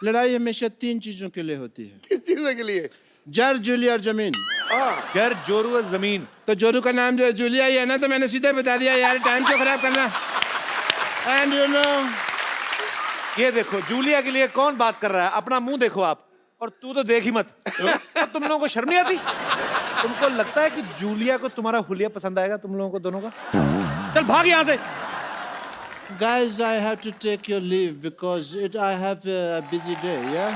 S9: लड़ाई हमेशा 3 चीजों के लिए होती है।
S2: किस चीज के लिए?
S9: जर, जूलिया और जमीन।
S1: घर, जोरू और जमीन।
S9: तो जोरू का नाम जो है जूलिया ही है ना, तो मैंने सीधे बता दिया यार, टाइम क्यों खराब करना। एंड यू नो,
S1: ये देखो, जूलिया के लिए कौन बात कर रहा है? अपना मुंह देखो आप, और तू तो देख ही मत। तो तुम लोगों को शर्म नहीं आती? तुमको लगता है कि जूलिया को तुम्हारा हुलिया पसंद आएगा? तुम लोगों को दोनों का? चल भाग यहाँ से।
S9: guys, I have to take your leave because I have a busy day, yeah?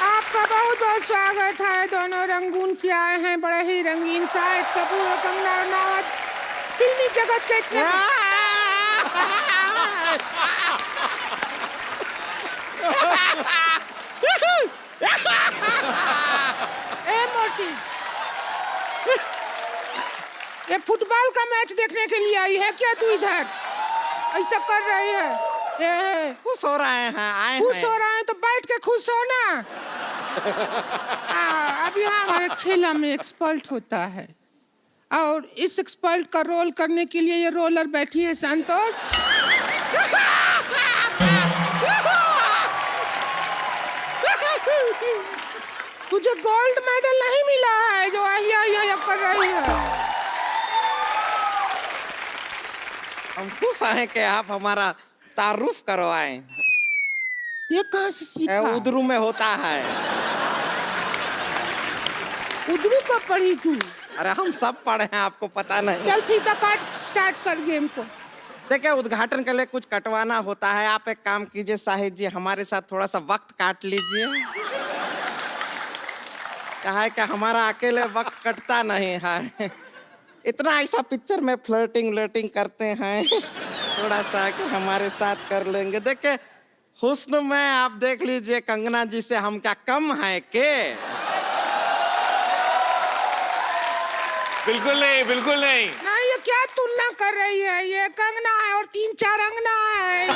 S10: आपका बहुत बहुत स्वागत है। दोनों रंगून से आए हैं, बड़े ही रंगीन। शाहिद कपूर और कंगना रनावत फिल्मी जगत के इतने ए मोटी, ये फुटबॉल का मैच देखने के लिए आई है क्या तू इधर? ऐसा कर रही है?
S6: खुश हो रहे हैं, आए
S10: खुश हो रहे हैं तो बैठ के खुश हो ना। अब यहाँ हमारे खेला में एक्सपर्ट होता है, और इस एक्सपर्ट का रोल करने के लिए ये रोलर बैठी है संतोष। तुझे गोल्ड मेडल नहीं मिला है जो अहिया कर रही है।
S6: हम खुश हैं कि आप हमारा तारुफ करवाएं।
S10: ये कहाँ से सीखा?
S6: उधरू में होता है।
S10: उधरू को पढ़ी तू?
S6: अरे हम सब पढ़े हैं, आपको पता नहीं।
S10: चल फीता काट, स्टार्ट कर गेम को।
S6: देखिए, उद्घाटन के लिए कुछ कटवाना होता है। आप एक काम कीजिए शाहिद जी, हमारे साथ थोड़ा सा वक्त काट लीजिए। क्या है कि हमारा अकेले वक्त कटता नहीं है।
S11: इतना ऐसा पिक्चर में फ्लर्टिंग व्लर्टिंग करते हैं थोड़ा सा आकर हमारे साथ कर लेंगे। देखे हुस्न में आप देख लीजिए कंगना जी से हम क्या कम है के?
S4: बिल्कुल नहीं, बिल्कुल नहीं।
S10: नहीं, ये क्या तुलना कर रही है? ये कंगना है और 3-4 अंगना है।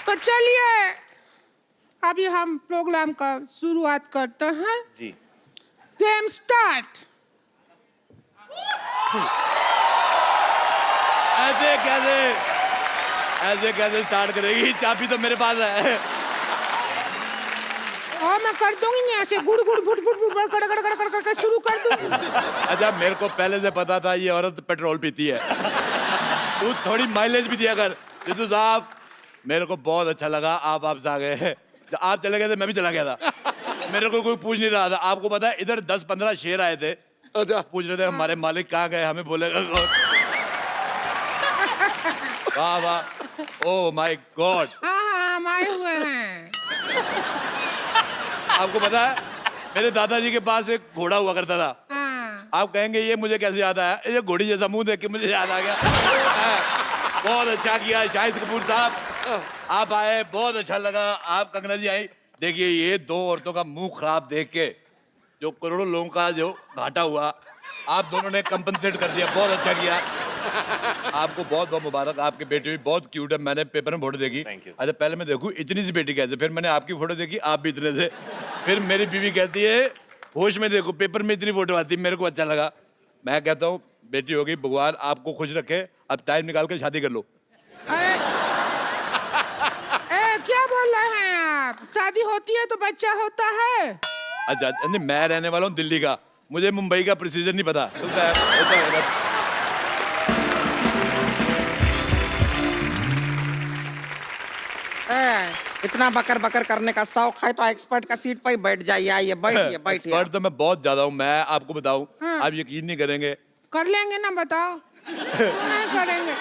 S10: तो चलिए अभी हम प्रोग्राम का शुरुआत करते हैं।
S4: जी।
S10: Game start.
S1: ऐसे कैसे स्टार्ट करेगी? चाबी तो मेरे पास है।
S10: और मैं कर दूंगी नहीं, ऐसे गुड़ गुड़ फुट फुट फुट कड़ कड़ कड़ कड़ करके शुरू कर दूंगी।
S1: अच्छा, मेरे को पहले से पता था ये औरत पेट्रोल पीती है। तू थोड़ी माइलेज भी दिया कर। जितू साहब, मेरे को बहुत अच्छा लगा आप आपसे आ गए। जब आप चले गए थे मैं भी चला गया था। मेरे को कोई पूछ नहीं रहा था। आपको पता है इधर 10-15 शेर आए थे।
S2: अच्छा,
S1: पूछ रहे थे हमारे मालिक कहाँ गए, हमें बोलेगा कौन? वाह वाह, ओह माय गॉड।
S10: हाँ, हम आए हुए हैं।
S1: आपको पता है मेरे दादाजी के पास एक घोड़ा हुआ करता था।
S10: हाँ।
S1: आप कहेंगे ये मुझे कैसे याद आया? ये घोड़ी जैसा मुंह देख के मुझे याद आ गया। बहुत अच्छा किया शाहिद कपूर साहब, आप आए, बहुत अच्छा लगा। आप कंगना जी आई। देखिए ये दो औरतों का मुंह खराब देख के जो करोड़ों लोगों का जो घाटा हुआ, आप दोनों ने कंपनसेट कर दिया। बहुत अच्छा किया। आपको बहुत बहुत मुबारक। आपकी बेटी भी बहुत क्यूट है। मैंने पेपर में फोटो देखी।
S4: Thank you.
S1: अच्छा, पहले मैं देखूं इतनी सी बेटी कैसे, फिर मैंने आपकी फोटो देखी, आप भी इतने थे। फिर मेरी बीवी कहती है होश में देखो, पेपर में इतनी फोटो आती है। मेरे को अच्छा लगा। मैं कहता हूँ बेटी हो गई, भगवान आपको खुश रखे। अब टाइम निकाल के शादी कर लो।
S10: अरे क्या बोल रहे हैं आप? शादी होती है तो बच्चा होता है।
S1: अच्छा नहीं, मैं रहने वाला हूँ दिल्ली का, मुझे मुंबई का प्रोसीजर नहीं पता। होता है।
S11: इतना बकर बकर करने का शौक है तो एक्सपर्ट का सीट पर ही बैठ जाइए। आइए बैठिए बैठिए।
S1: एक्सपर्ट तो मैं बहुत ज्यादा हूँ। मैं आपको बताऊँ, आप यकीन नहीं करेंगे।
S10: कर लेंगे ना, बताओ। नहीं करेंगे।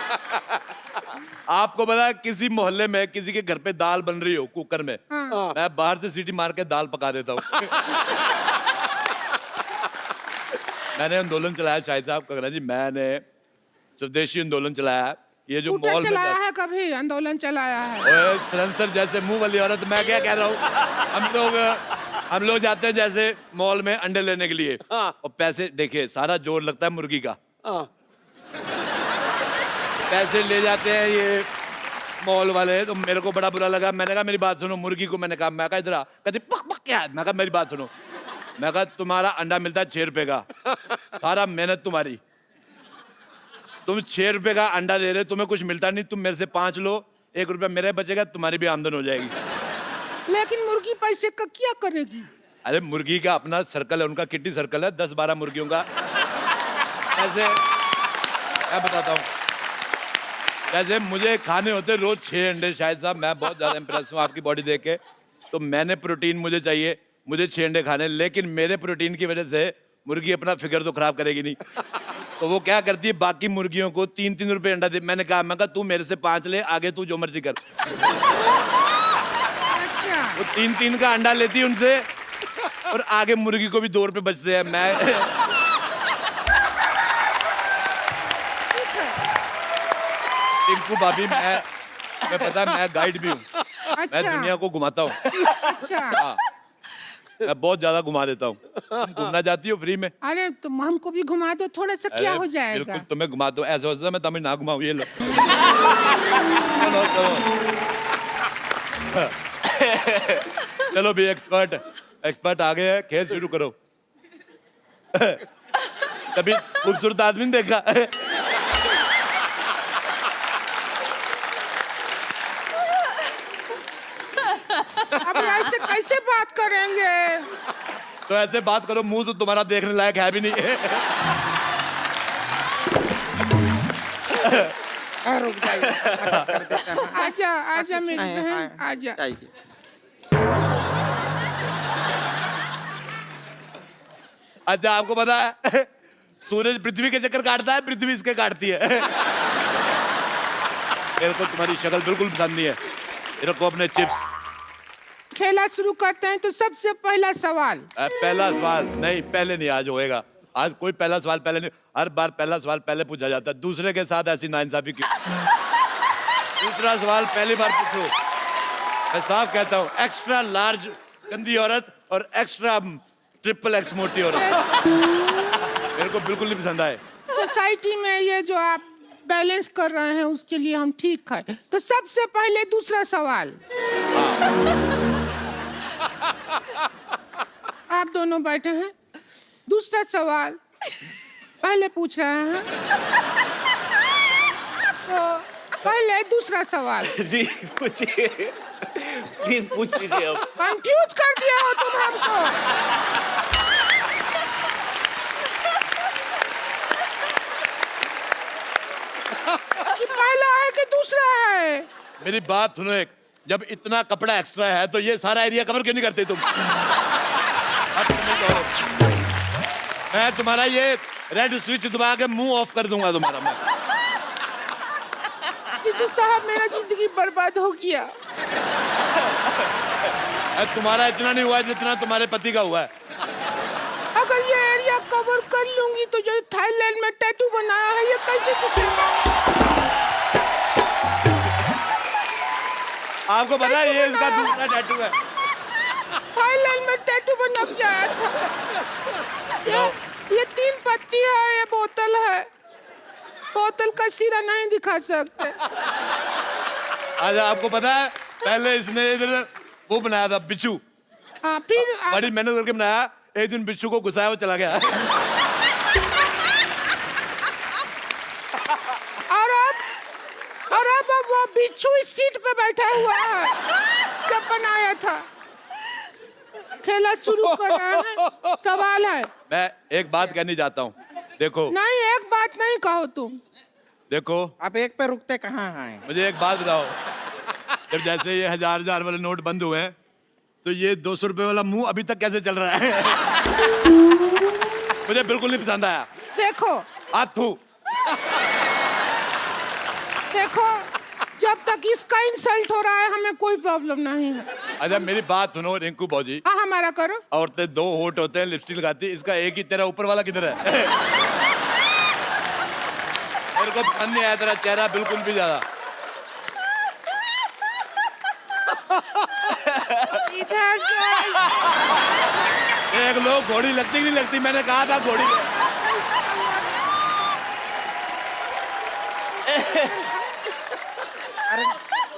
S1: आपको पता है किसी मोहल्ले में किसी के घर पे दाल बन रही हो कुकर में, मैं बाहर से सीटी मार के दाल पका देता हूँ। मैंने आंदोलन चलाया शाहिद साहब, कंगना जी, मैंने स्वदेशी आंदोलन चलाया। ये जो
S10: स्कूटर
S1: मॉल में
S10: चलाया है, कभी आंदोलन चलाया है?
S1: ओए सलेंसर जैसे मुंह वाली औरत, मैं क्या कह रहा हूँ। हम लोग जाते हैं जैसे मॉल में अंडे लेने के लिए, और पैसे देखिए सारा जोर लगता है मुर्गी का। पैसे ले जाते हैं ये मॉल वाले, तो मेरे को बड़ा बुरा लगा। मैंने कहा मेरी बात सुनो। मुर्गी को मैंने कहा, मैं कहा इधर आ। कहती पक पक क्या है? मैं कहा मेरी बात सुनो। मैं कहा तुम्हारा अंडा मिलता है 6 रुपए का, सारा मेहनत तुम्हारी, तुम 6 रुपए का अंडा दे रहे, तुम्हें कुछ मिलता नहीं। तुम मेरे से 5 लो, 1 रुपया मेरे बचेगा, तुम्हारी भी आमदन हो जाएगी।
S10: लेकिन मुर्गी पैसे का क्या करेगी?
S1: अरे मुर्गी का अपना सर्कल है, उनका किट्टी सर्कल है 10-12 मुर्गियों का। ऐसे मैं बताता हूँ, जैसे मुझे खाने होते रोज 6 अंडे। शायद साहब मैं बहुत ज्यादा इंप्रेस हूँ आपकी बॉडी देख के। तो मैंने प्रोटीन मुझे चाहिए, मुझे 6 अंडे खाने, लेकिन मेरे प्रोटीन की वजह से मुर्गी अपना फिगर तो खराब करेगी नहीं। तो वो क्या करती है, बाकी मुर्गियों को 3-3 रुपए अंडा दे। मैंने कहा तू मेरे से 5 ले, आगे तू जो मर्जी कर।
S10: अच्छा।
S1: वो 3-3 का अंडा लेती है उनसे, और आगे मुर्गी को भी 2 रुपए बचते हैं। मैं टिंकू भाभी, मैं पता है मैं गाइड भी हूँ। मैं दुनिया को घुमाता हूँ।
S10: अच्छा।
S1: हाँ, मैं बहुत ज्यादा घुमा देता हूँ। तुम घूमना चाहती हो फ्री में?
S10: अरे तुम हमको भी घुमा दो, थोड़ा सा क्या हो जाएगा?
S1: बिल्कुल तुम्हें घुमा दो। ऐसा होता है मैं तुम्हें ना घुमाऊँ। ये लो। चलो भी एक्सपर्ट आ गए हैं, खेल शुरू करो। कभी खूबसूरत आदमी नहीं देखा?
S10: अब ऐसे कैसे बात करेंगे?
S1: तो ऐसे बात करो, मुंह तो तुम्हारा देखने लायक है भी नहीं।
S11: रुक जाइए, मदद कर देते हैं।
S10: आजा आजा मेरी बहन, आजा।
S11: जाइए।
S1: अच्छा आपको पता है सूरज पृथ्वी के चक्कर काटता है, पृथ्वी इसके काटती है। मेरे को तुम्हारी शक्ल बिल्कुल पसंद नहीं है। ये रखो अपने चिप्स।
S10: खेला शुरू करते हैं तो सबसे पहला सवाल।
S1: पहला सवाल नहीं, पहले नहीं, आज होएगा। आज कोई पहला सवाल पहले नहीं, हर बार पहला सवाल पहले पूछा जाता है। दूसरे के साथ ऐसी नाइंसाफी क्यों? दूसरा सवाल पहली बार पूछो। मैं साफ कहता हूँ, एक्स्ट्रा लार्ज गंदी औरत और एक्स्ट्रा ट्रिपल एक्स मोटी औरत मेरे को बिल्कुल नहीं पसंद आए।
S10: सोसाइटी में ये जो आप बैलेंस कर रहे हैं उसके लिए हम ठीक है। तो सबसे पहले दूसरा सवाल। आप दोनों बैठे हैं, दूसरा सवाल पहले पूछ रहे हैं। तो पहले दूसरा सवाल।
S4: जी पूछिए, प्लीज पूछ लीजिए अब।
S10: कंफ्यूज कर दिया हो तुम हमको। कि पहला है कि दूसरा है?
S1: मेरी बात सुनो एक, जब इतना कपड़ा एक्स्ट्रा है तो ये सारा एरिया कवर क्यों नहीं करते तुम? अब तुम नहीं कहो। मैं तुम्हारा ये रेड स्विच दबा के मुंह ऑफ कर दूंगा तुम्हारा मैं।
S10: सिद्धू साहब मेरा जिंदगी बर्बाद हो गया।
S1: तुम्हारा इतना नहीं हुआ है जितना तुम्हारे पति का हुआ है।
S10: अगर ये एरिया कवर कर लूंगी तो जो थाईलैंड में टैटू बनाया है ये कैसे दिखेगा?
S1: आपको पता है ये इसका दूसरा टैटू है।
S10: थाईलैंड में टैटू बना के आया था। ये 3 पत्ती है, ये बोतल है। बोतल का सिरा नहीं दिखा सकते।
S1: अच्छा आपको पता है पहले इसने इधर वो बनाया था बिच्छू।
S10: हाँ फिर
S1: बड़ी मेहनत करके बनाया, एक दिन बिच्छू को घुसाया वो चला गया।
S10: और अब वो बिच्छू इस सीट पे बैठा हुआ है जब बनाया था। खेला शुरू कर रहे हैं, सवाल है।
S1: मैं एक बात कहनी चाहता हूँ, देखो।
S10: नहीं एक बात नहीं कहो तुम।
S1: देखो
S11: आप एक पे रुकते कहाँ हैं?
S1: मुझे एक बात बताओ, जब जैसे ये 1000 वाले नोट बंद हुए हैं तो ये 200 रुपए वाला मुंह अभी तक कैसे चल रहा है? मुझे बिल्कुल नहीं पसंद आया।
S10: देखो
S1: आथू
S10: देखो, जब तक इसका इंसल्ट हो रहा है हमें कोई प्रॉब्लम नहीं है।
S1: अच्छा मेरी बात सुनो रिंकू बौजी।
S10: हाँ हमारा करो।
S1: औरतें 2 होठ होते हैं, लिपस्टिक लगाती है, इसका एक ही, तेरा ऊपर वाला किधर है? मेरे को पसंद नहीं आया तेरा चेहरा बिल्कुल भी ज्यादा।
S10: इधर
S1: एक लोग घोड़ी लगती नहीं लगती, मैंने कहा था घोड़ी।
S11: अरे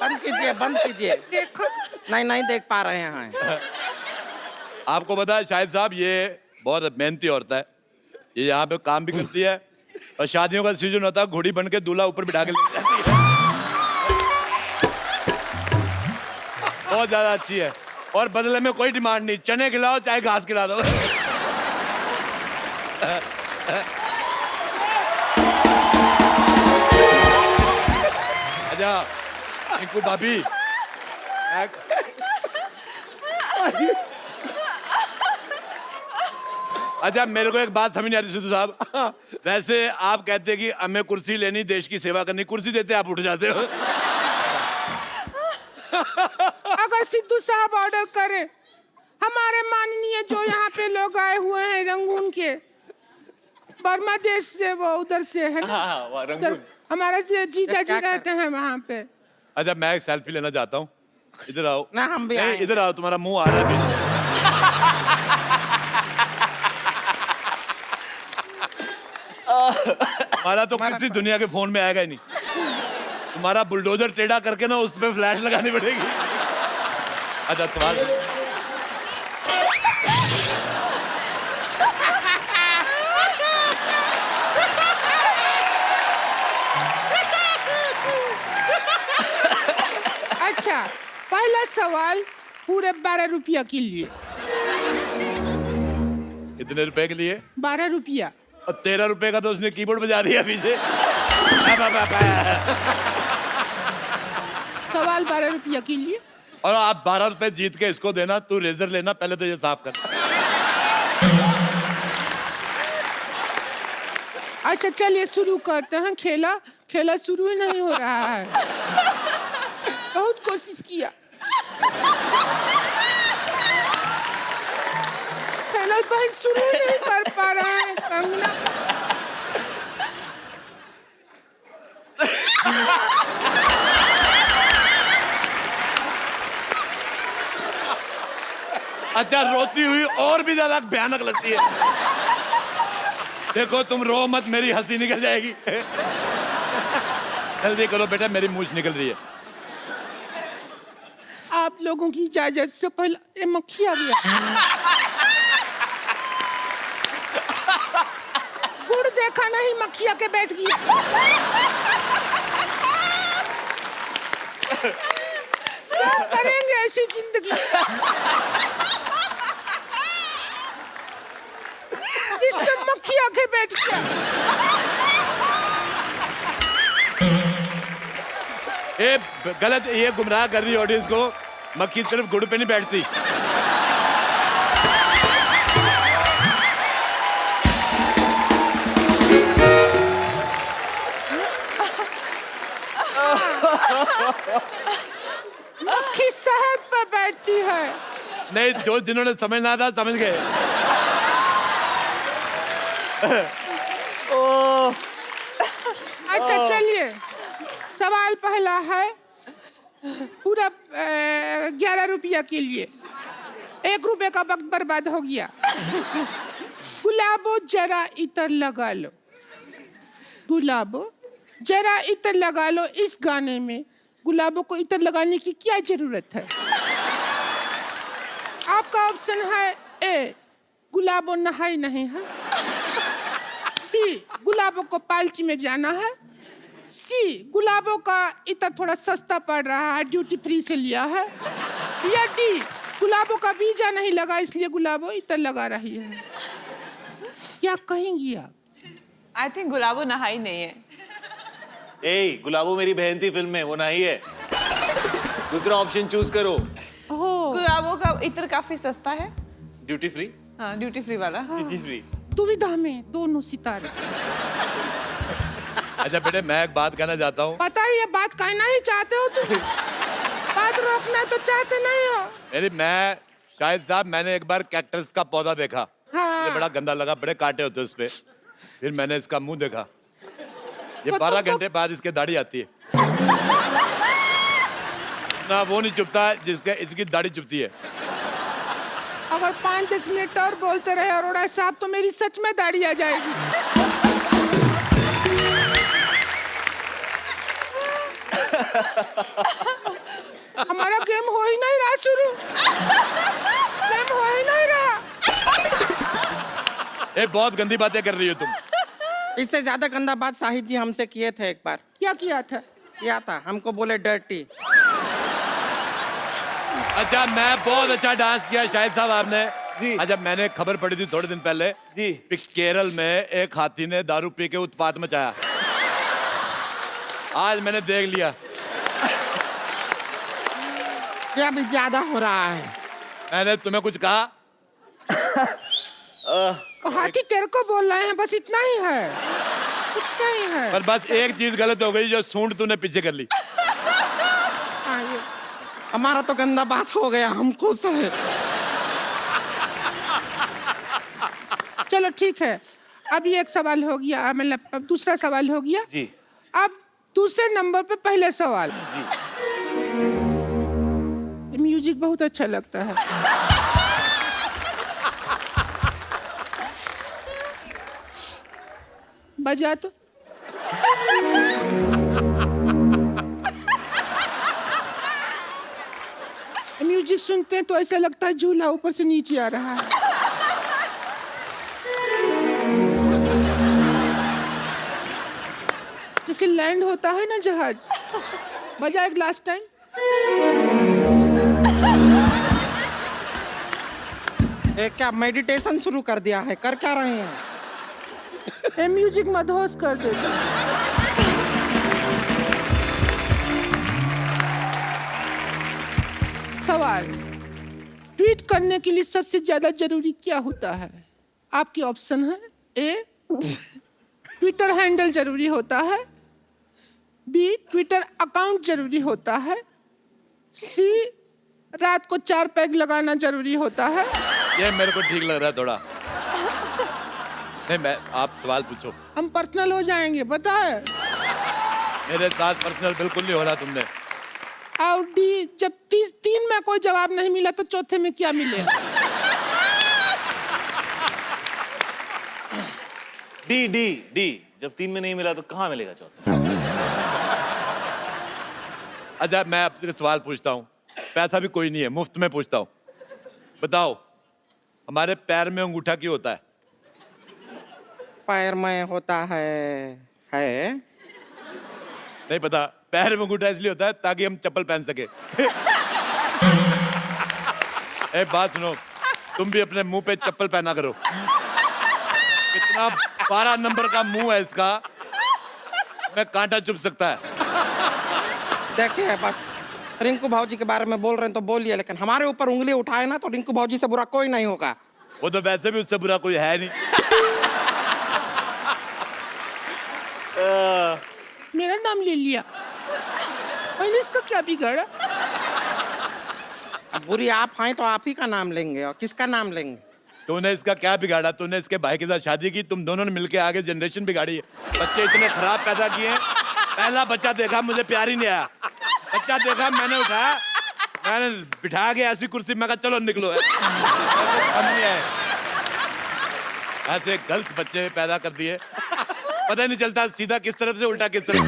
S11: बंद कीजिए, बंद कीजिए।
S10: देखो
S11: नहीं देख पा रहे हैं।
S1: आपको पता है शाहिद साहब ये बहुत मेहनती औरत है, ये यहाँ पे काम भी करती है और शादियों का सीजन होता है घोड़ी बन के दूल्हा ऊपर बिठा के ले जाती है। बहुत ज्यादा अच्छी है और बदले में कोई डिमांड नहीं, चने खिलाओ चाहे घास खिला दो। अच्छा रिंकू भाभी, अच्छा मेरे को एक बात समझ नहीं आती सिद्धू साहब, वैसे आप कहते हैं कि हमें कुर्सी लेनी, देश की सेवा करनी, कुर्सी देते आप उठ जाते हो।
S10: अगर सिद्धू साहब ऑर्डर करें, हमारे माननीय जो यहाँ पे लोग आए हुए हैं रंगून के, बर्मा देश से, वो उधर से है ना, उधर हमारा जीजा जी रहते हैं वहाँ पे।
S1: अच्छा मैं एक सेल्फी लेना चाहता हूँ, इधर आओ।
S11: ना हम भी आए।
S1: इधर आओ, तुम्हारा मुंह आ रहा है अभी। हमारा तो किसी दुनिया के फोन में आएगा ही नहीं, तुम्हारा बुलडोजर टेढ़ा करके ना उस पे फ्लैश लगानी पड़ेगी। अच्छा तुम्हारा
S10: अच्छा पहला सवाल पूरे 12 रुपया के लिए।
S1: कितने रुपए के लिए?
S10: 12 रुपया।
S1: और 13 रुपए का तो उसने कीबोर्ड बजा दिया पीछे।
S10: सवाल 12 रुपया के लिए।
S1: और आप 12 रुपए जीत के इसको देना, तू रेजर लेना, पहले तो ये साफ कर।
S10: अच्छा चलिए शुरू करते हैं। खेला शुरू ही नहीं हो रहा है। बहुत कोशिश किया। मनोज भाई शुरू नहीं कर पा रहे हैं कंगना।
S1: अच्छा, रोती हुई और भी ज्यादा भयानक लगती है। देखो तुम रो मत, मेरी हंसी निकल जाएगी। जल्दी करो बेटा, मेरी मूंछ निकल रही है।
S10: आप लोगों की इजाजत से पहले ये मक्खी आ गया। गुड़ देखा नहीं, मक्खी आके बैठ गई। क्या करेंगे ऐसी जिंदगी जिसपे मक्खी आके बैठ गया।
S1: ये गलत, ये गुमराह कर रही है ऑडियंस को। मक्खी सिर्फ गुड़ पे नहीं बैठती।
S10: मक्खी शहद पे बैठती है।
S1: नहीं, जो जिन्होंने समझना था समझ गए।
S10: अच्छा चलिए, सवाल पहला है पूरा 11 रुपया के लिए। 1 रुपए का वक्त बर्बाद हो गया। गुलाबो जरा इतर लगा लो, गुलाबो जरा इतर लगा लो। इस गाने में गुलाबों को इतर लगाने की क्या जरूरत है? आपका ऑप्शन है ए, गुलाबो नहाई नहीं है। बी, गुलाबों को पार्टी में जाना है। सी, गुलाबों का इतर थोड़ा सस्ता पड़ रहा है, ड्यूटी फ्री से लिया है। या डी, गुलाबों का वीजा नहीं लगा इसलिए गुलाबों इतर लगा रही है। क्या कहेंगी आप?
S5: आई थिंक गुलाबो नहाई नहीं है।
S4: ए, गुलाबो मेरी बहन थी फिल्म में, वो नहीं है। दूसरा ऑप्शन चूज करो।
S10: ओह,
S5: गुलाबो का इत्र काफी सस्ता है।
S4: Duty free.
S5: हाँ, ड्यूटी फ्री वाला।
S4: Duty free.
S10: दुविधा में दोनों सितारे।
S1: अच्छा बेटे, मैं एक बात कहना चाहता हूँ।
S10: पता है ये बात कहना ही चाहते हो तुम। बात रोकना तो चाहते नहीं हो।
S1: मैं शाहिद साहब, मैंने एक बार कैक्टस का पौधा देखा।
S10: हाँ।
S1: ये बड़ा गंदा लगा, बड़े कांटे होते उस पे। फिर मैंने इसका मुंह देखा। ये
S10: तो
S1: 12 घंटे बाद इसके दाढ़ी आती है। ना वो नहीं चुभता जिसके इसकी दाढ़ी चुभती है।
S10: अगर 5-10 मिनट और बोलते रहे अरोड़ा साहब तो मेरी सच में दाढ़ी आ जाएगी। हमारा गेम हो ही नहीं रहा शुरू। गेम हो ही नहीं रहा।
S1: ये बहुत गंदी बातें कर रही हो तुम।
S11: इससे ज्यादा गंदा बात शाहिद जी हमसे किए थे एक बार।
S10: क्या किया था?
S11: किया था, हमको बोले डर्टी।
S1: अच्छा, मैं बहुत अच्छा डांस किया शाहिद साहब आपने।
S4: जी।
S1: अच्छा, मैंने खबर पड़ी थी थोड़े दिन पहले
S4: जी
S1: कि केरल में एक हाथी ने दारू पी के उत्पात मचाया। आज मैंने देख लिया।
S11: क्या भी ज्यादा हो रहा है?
S1: मैंने तुम्हें कुछ कहा?
S10: हाथी तेरे को बोल रहे हैं, बस इतना ही है। इतना ही है।
S1: पर बस एक चीज गलत हो गई, जो सूंड तूने पीछे कर ली।
S10: हाँ, ये
S11: हमारा तो गंदा बात हो गया, हम खुश हैं।
S10: चलो ठीक है। अब ये एक सवाल हो गया, मतलब अब दूसरा सवाल हो गया।
S4: जी।
S10: अब दूसरे नंबर पे पहले सवाल।
S4: जी।
S10: ये म्यूजिक बहुत अच्छा लगता है। बजा तो। म्यूजिक सुनते हैं तो ऐसा लगता है झूला ऊपर से नीचे आ रहा है। जैसे लैंड होता है ना जहाज। बजा एक लास्ट टाइम।
S11: क्या मेडिटेशन शुरू कर दिया है? कर क्या रहे हैं?
S10: ये म्यूजिक मदहोश कर देता है। सवाल, ट्वीट करने के लिए सबसे ज्यादा जरूरी क्या होता है? आपके ऑप्शन है ए, ट्विटर हैंडल जरूरी होता है। बी, ट्विटर अकाउंट जरूरी होता है। सी, रात को 4 पैग लगाना जरूरी होता है।
S1: ये मेरे को ठीक लग रहा है थोड़ा। नहीं, मैं आप सवाल पूछो।
S10: हम पर्सनल हो जाएंगे, पता है।
S1: मेरे साथ पर्सनल बिल्कुल नहीं हो रहा तुमने।
S10: और डी, जब तीन में कोई जवाब नहीं मिला तो चौथे में क्या मिलेगा?
S4: डी डी डी, जब 3 में नहीं मिला तो कहाँ मिलेगा चौथा?
S1: अच्छा, मैं आपसे सवाल पूछता हूँ, पैसा भी कोई नहीं है, मुफ्त में पूछता हूँ। बताओ, हमारे पैर में अंगूठा क्यों होता है?
S11: पैर में होता है
S1: नहीं पता। पैर में अंगूठा इसलिए होता है ताकि हम चप्पल पहन सके। एक बात सुनो, तुम भी अपने मुंह पे चप्पल पहना करो। कितना 12 नंबर का मुंह है इसका, मैं कांटा चुभ सकता है।
S11: देखिए, बस रिंकू भाजी के बारे में बोल रहे हैं तो बोलिए, लेकिन हमारे ऊपर उंगली उठाए ना तो रिंकू भाजी से बुरा कोई नहीं होगा।
S1: वो तो वैसे भी उससे बुरा कोई है नहीं।
S10: मेरा नाम ले लिया, मैंने इसका क्या बिगाड़ा?
S11: अब बुरी आप हैं तो आप ही का नाम लेंगे, और किसका नाम लेंगे?
S1: तूने इसका क्या बिगाड़ा? तूने इसके भाई के साथ शादी की, तुम दोनों ने मिलके आगे जनरेशन बिगाड़ी है। बच्चे इतने खराब पैदा किए हैं। पहला बच्चा देखा, मुझे प्यार ही नहीं आया। बच्चा देखा, मैंने उठाया, मैंने बिठा के ऐसी कुर्सी, मैं कहा चलो निकलो। ऐसे गलत बच्चे पैदा कर दिए, पता ही नहीं चलता सीधा किस तरफ से उल्टा किस तरफ।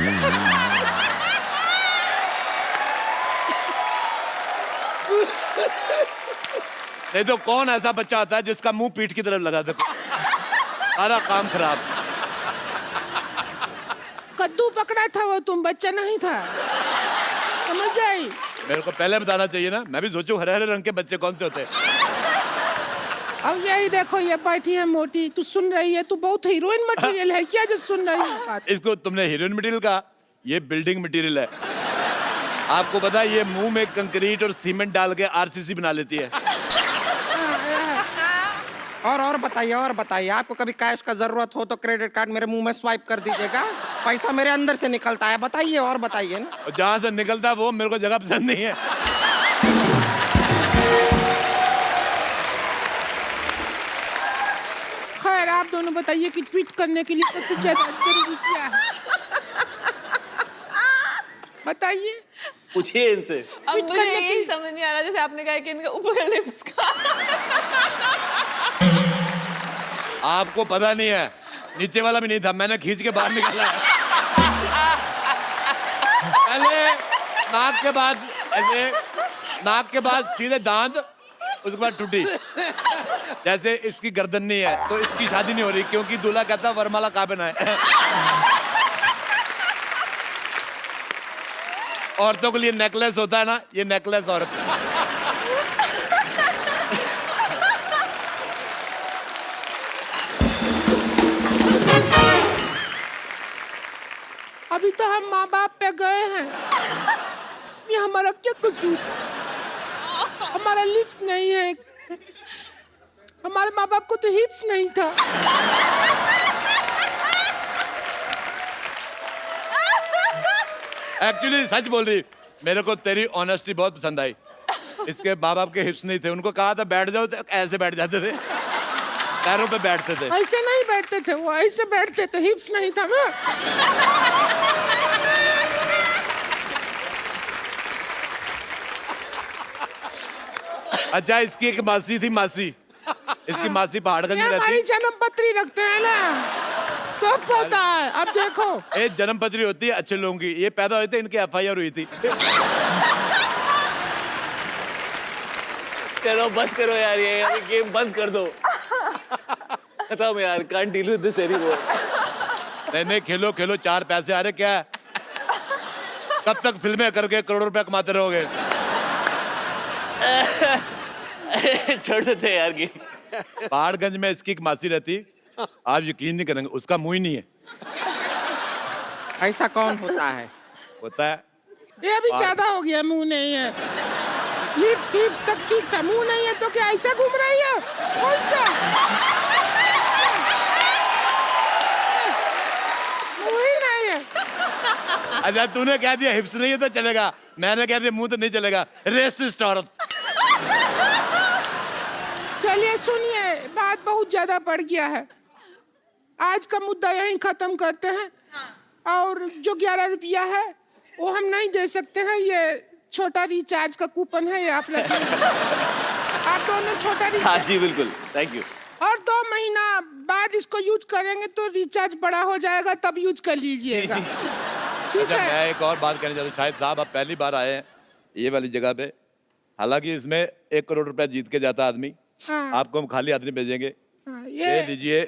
S1: नहीं तो कौन ऐसा बच्चा आता है जिसका मुंह पीठ की तरफ लगा दे? सारा काम खराब।
S10: कद्दू पकड़ा था वो, तुम बच्चा नहीं था, समझ आई?
S1: मेरे को पहले बताना चाहिए ना, मैं भी सोचूं हरे हरे रंग के बच्चे कौन से होते हैं।
S10: अब यही देखो, ये बैठी है मोटी, तू सुन रही है? तू बहुत हीरोइन मटेरियल है क्या जो सुन रही है बात?
S1: इसको तुमने हीरोइन मटेरियल कहा, ये बिल्डिंग मटेरियल है। आपको पता है ये मुंह में कंक्रीट और सीमेंट डाल के आरसीसी बना लेती है।
S11: और बताइए, आपको कभी कैश का जरूरत हो तो क्रेडिट कार्ड मेरे मुंह में स्वाइप कर दीजिएगा, पैसा मेरे अंदर से निकलता है। बताइए और बताइए ना।
S1: और जहां से निकलता है वो मेरे को जगह पसंद नहीं है।
S10: खैर, आप दोनों बताइए कि ट्वीट करने के लिए सबसे ज्यादा जरूरी क्या है? बताइए।
S4: पूछिए इनसे।
S5: अब
S10: ट्वीट
S5: मुझे
S10: करने के
S5: यही
S10: लिए-
S5: समझ नहीं आ रहा, जैसे आपने कहा कि इनका ऊपर का लिप्स का।
S1: आपको पता नहीं है, नीचे वाला भी नहीं था, मैंने खींच के बाहर निकाला है। पहले नाक के बाद ऐसे, नाक के बाद सीधे दांत, उसके बाद टूटी। जैसे इसकी गर्दन नहीं है तो इसकी शादी नहीं हो रही, क्योंकि दूल्हा कहता वरमाला कहाँ पहना है। औरतों के लिए नेकलेस होता है ना, ये नेकलेस औरत।
S10: अभी तो हम माँ बाप पे गए हैं, इसमें हमारा क्या कसूर? हमारा लिफ्ट नहीं है, हमारे माँ बाप को तो हिप्स नहीं था।
S1: एक्चुअली सच बोल रही, मेरे को तेरी ऑनेस्टी बहुत पसंद आई। इसके माँ बाप के हिप्स नहीं थे, उनको कहा था बैठ जाओ तो ऐसे बैठ जाते थे, पैरों पे बैठते थे।
S10: ऐसे नहीं बैठते थे, वो ऐसे बैठते थे, हिप्स नहीं था ना।
S1: अच्छा, इसकी एक मासी थी, मासी, इसकी मासी पहाड़गंज
S10: ये
S1: में
S10: हमारी
S1: रहती।
S10: जन्म पत्री रखते हैं ना, सब पता है। अब देखो,
S1: एक जन्म पत्री होती है अच्छे लोगों की, ये पैदा हुए थे, इनकी FIR हुई थी।
S4: चलो बस करो यार, ये गेम बंद कर दो। खत्म यार, can't deal with this anymore.
S1: नहीं, खेलो खेलो, 4 पैसे आ रहे, क्या है? कब तक फिल्में करके करोड़ों रुपया कमाते रहोगे?
S4: छोड़ देते यार गेम।
S1: पहाड़गंज में इसकी एक मासी रहती, आप यकीन नहीं करेंगे, उसका मुंह ही नहीं है।
S11: ऐसा कौन होता है?
S1: होता है।
S10: ये अभी ज्यादा हो गया, मुंह नहीं है। लिप्स हिप्स तक ठीक था, मुंह नहीं है तो क्या ऐसा घूम रही है? कौन सा मुंह ही नहीं है?
S1: अच्छा, तूने कह दिया हिप्स नहीं है तो चलेगा, मैंने कह दिया मुंह तो नहीं चलेगा। रेसिस्ट औरत।
S10: चल चलिए सुनिए, बात बहुत ज्यादा बढ़ गया है। आज का मुद्दा यहीं खत्म करते हैं। और जो 11 रुपया है वो हम नहीं दे सकते हैं। ये छोटा रिचार्ज का कूपन है, ये आप रखिए। आप दोनों छोटा
S4: हाँ
S10: रिचार्ज,
S4: जी बिल्कुल, थैंक यू।
S10: और 2 महीना बाद इसको यूज करेंगे तो रिचार्ज बड़ा हो जाएगा, तब यूज कर लीजिएगा। ठीक
S12: अच्छा,
S10: है।
S12: मैं एक और बात कहना चाहता हूँ। शाहिद साहब, आप पहली बार आए हैं ये वाली जगह पे। हालांकि इसमें 1 करोड़ रुपया जीत के जाता आदमी,
S10: हाँ,
S12: आपको हम खाली हाथ नहीं भेजेंगे।
S10: हाँ,
S12: ये
S10: ये
S12: लीजिए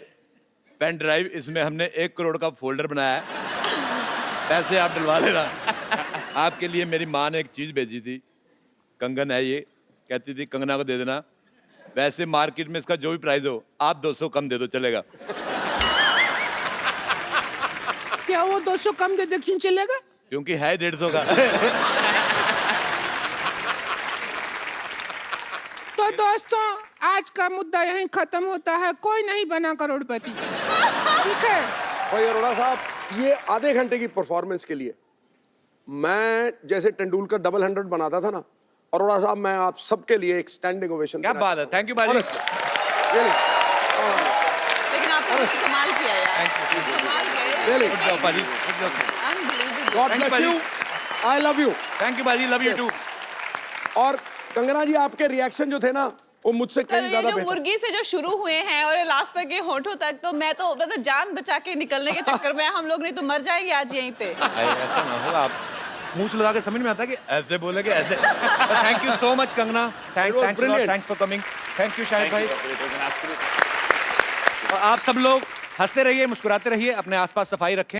S12: पेन ड्राइव, इसमें हमने 1 करोड़ का फोल्डर बनाया है। पैसे आप डलवा लेना। आपके लिए मेरी माँ ने एक चीज भेजी थी, कंगन है ये, कहती थी कंगना को दे देना। वैसे मार्केट में इसका जो भी प्राइस हो, आप 200 कम दे दो, चलेगा।
S10: क्या वो 200 कम दे दे, क्यों चलेगा?
S12: क्योंकि है 150 का।
S10: तो दोस्तों, आज का मुद्दा यहीं खत्म होता है। कोई नहीं बना करोड़पति। ठीक है।
S2: भाई अरोड़ा साहब, ये आधे घंटे की परफॉर्मेंस के लिए मैं जैसे तेंदुलकर डबल 100 बनाता था ना, अरोड़ा साहब मैं आप सबके लिए एक स्टैंडिंग ओवेशन।
S1: क्या बात है, थैंक यू बाजी।
S5: लेकिन आपने तो कमाल किया यार, कमाल
S2: Really?
S5: किया।
S1: गुड जॉब बाजी,
S5: Unbelievable.
S2: God
S1: Thank you,
S2: bless you,
S1: बाजी।
S2: I love you.
S1: Thank you बाजी, लव यू टू।
S2: और कंगना जी, आपके रिएक्शन जो थे ना, वो मुझसे
S5: सर,
S2: कहीं
S5: ये
S2: ज्यादा
S5: जो
S2: बेहतर।
S5: मुर्गी से जो शुरू हुए हैं और ये लास्ट तक के होठों तक, तो मैं तो मतलब जान बचा के निकलने के चक्कर में हम लोग नहीं तो मर जाएंगे आज यहीं पे।
S1: ऐसा ना हो, आप मुंह लगा के समझ में आता है कि ऐसे बोले कि ऐसे। Thank you so much Kangana,
S2: was brilliant.
S1: Thanks for coming. Thank you Shahid भाई। और आप सब लोग हंसते रहिए, मुस्कुराते रहिए, अपने आसपास सफाई रखें।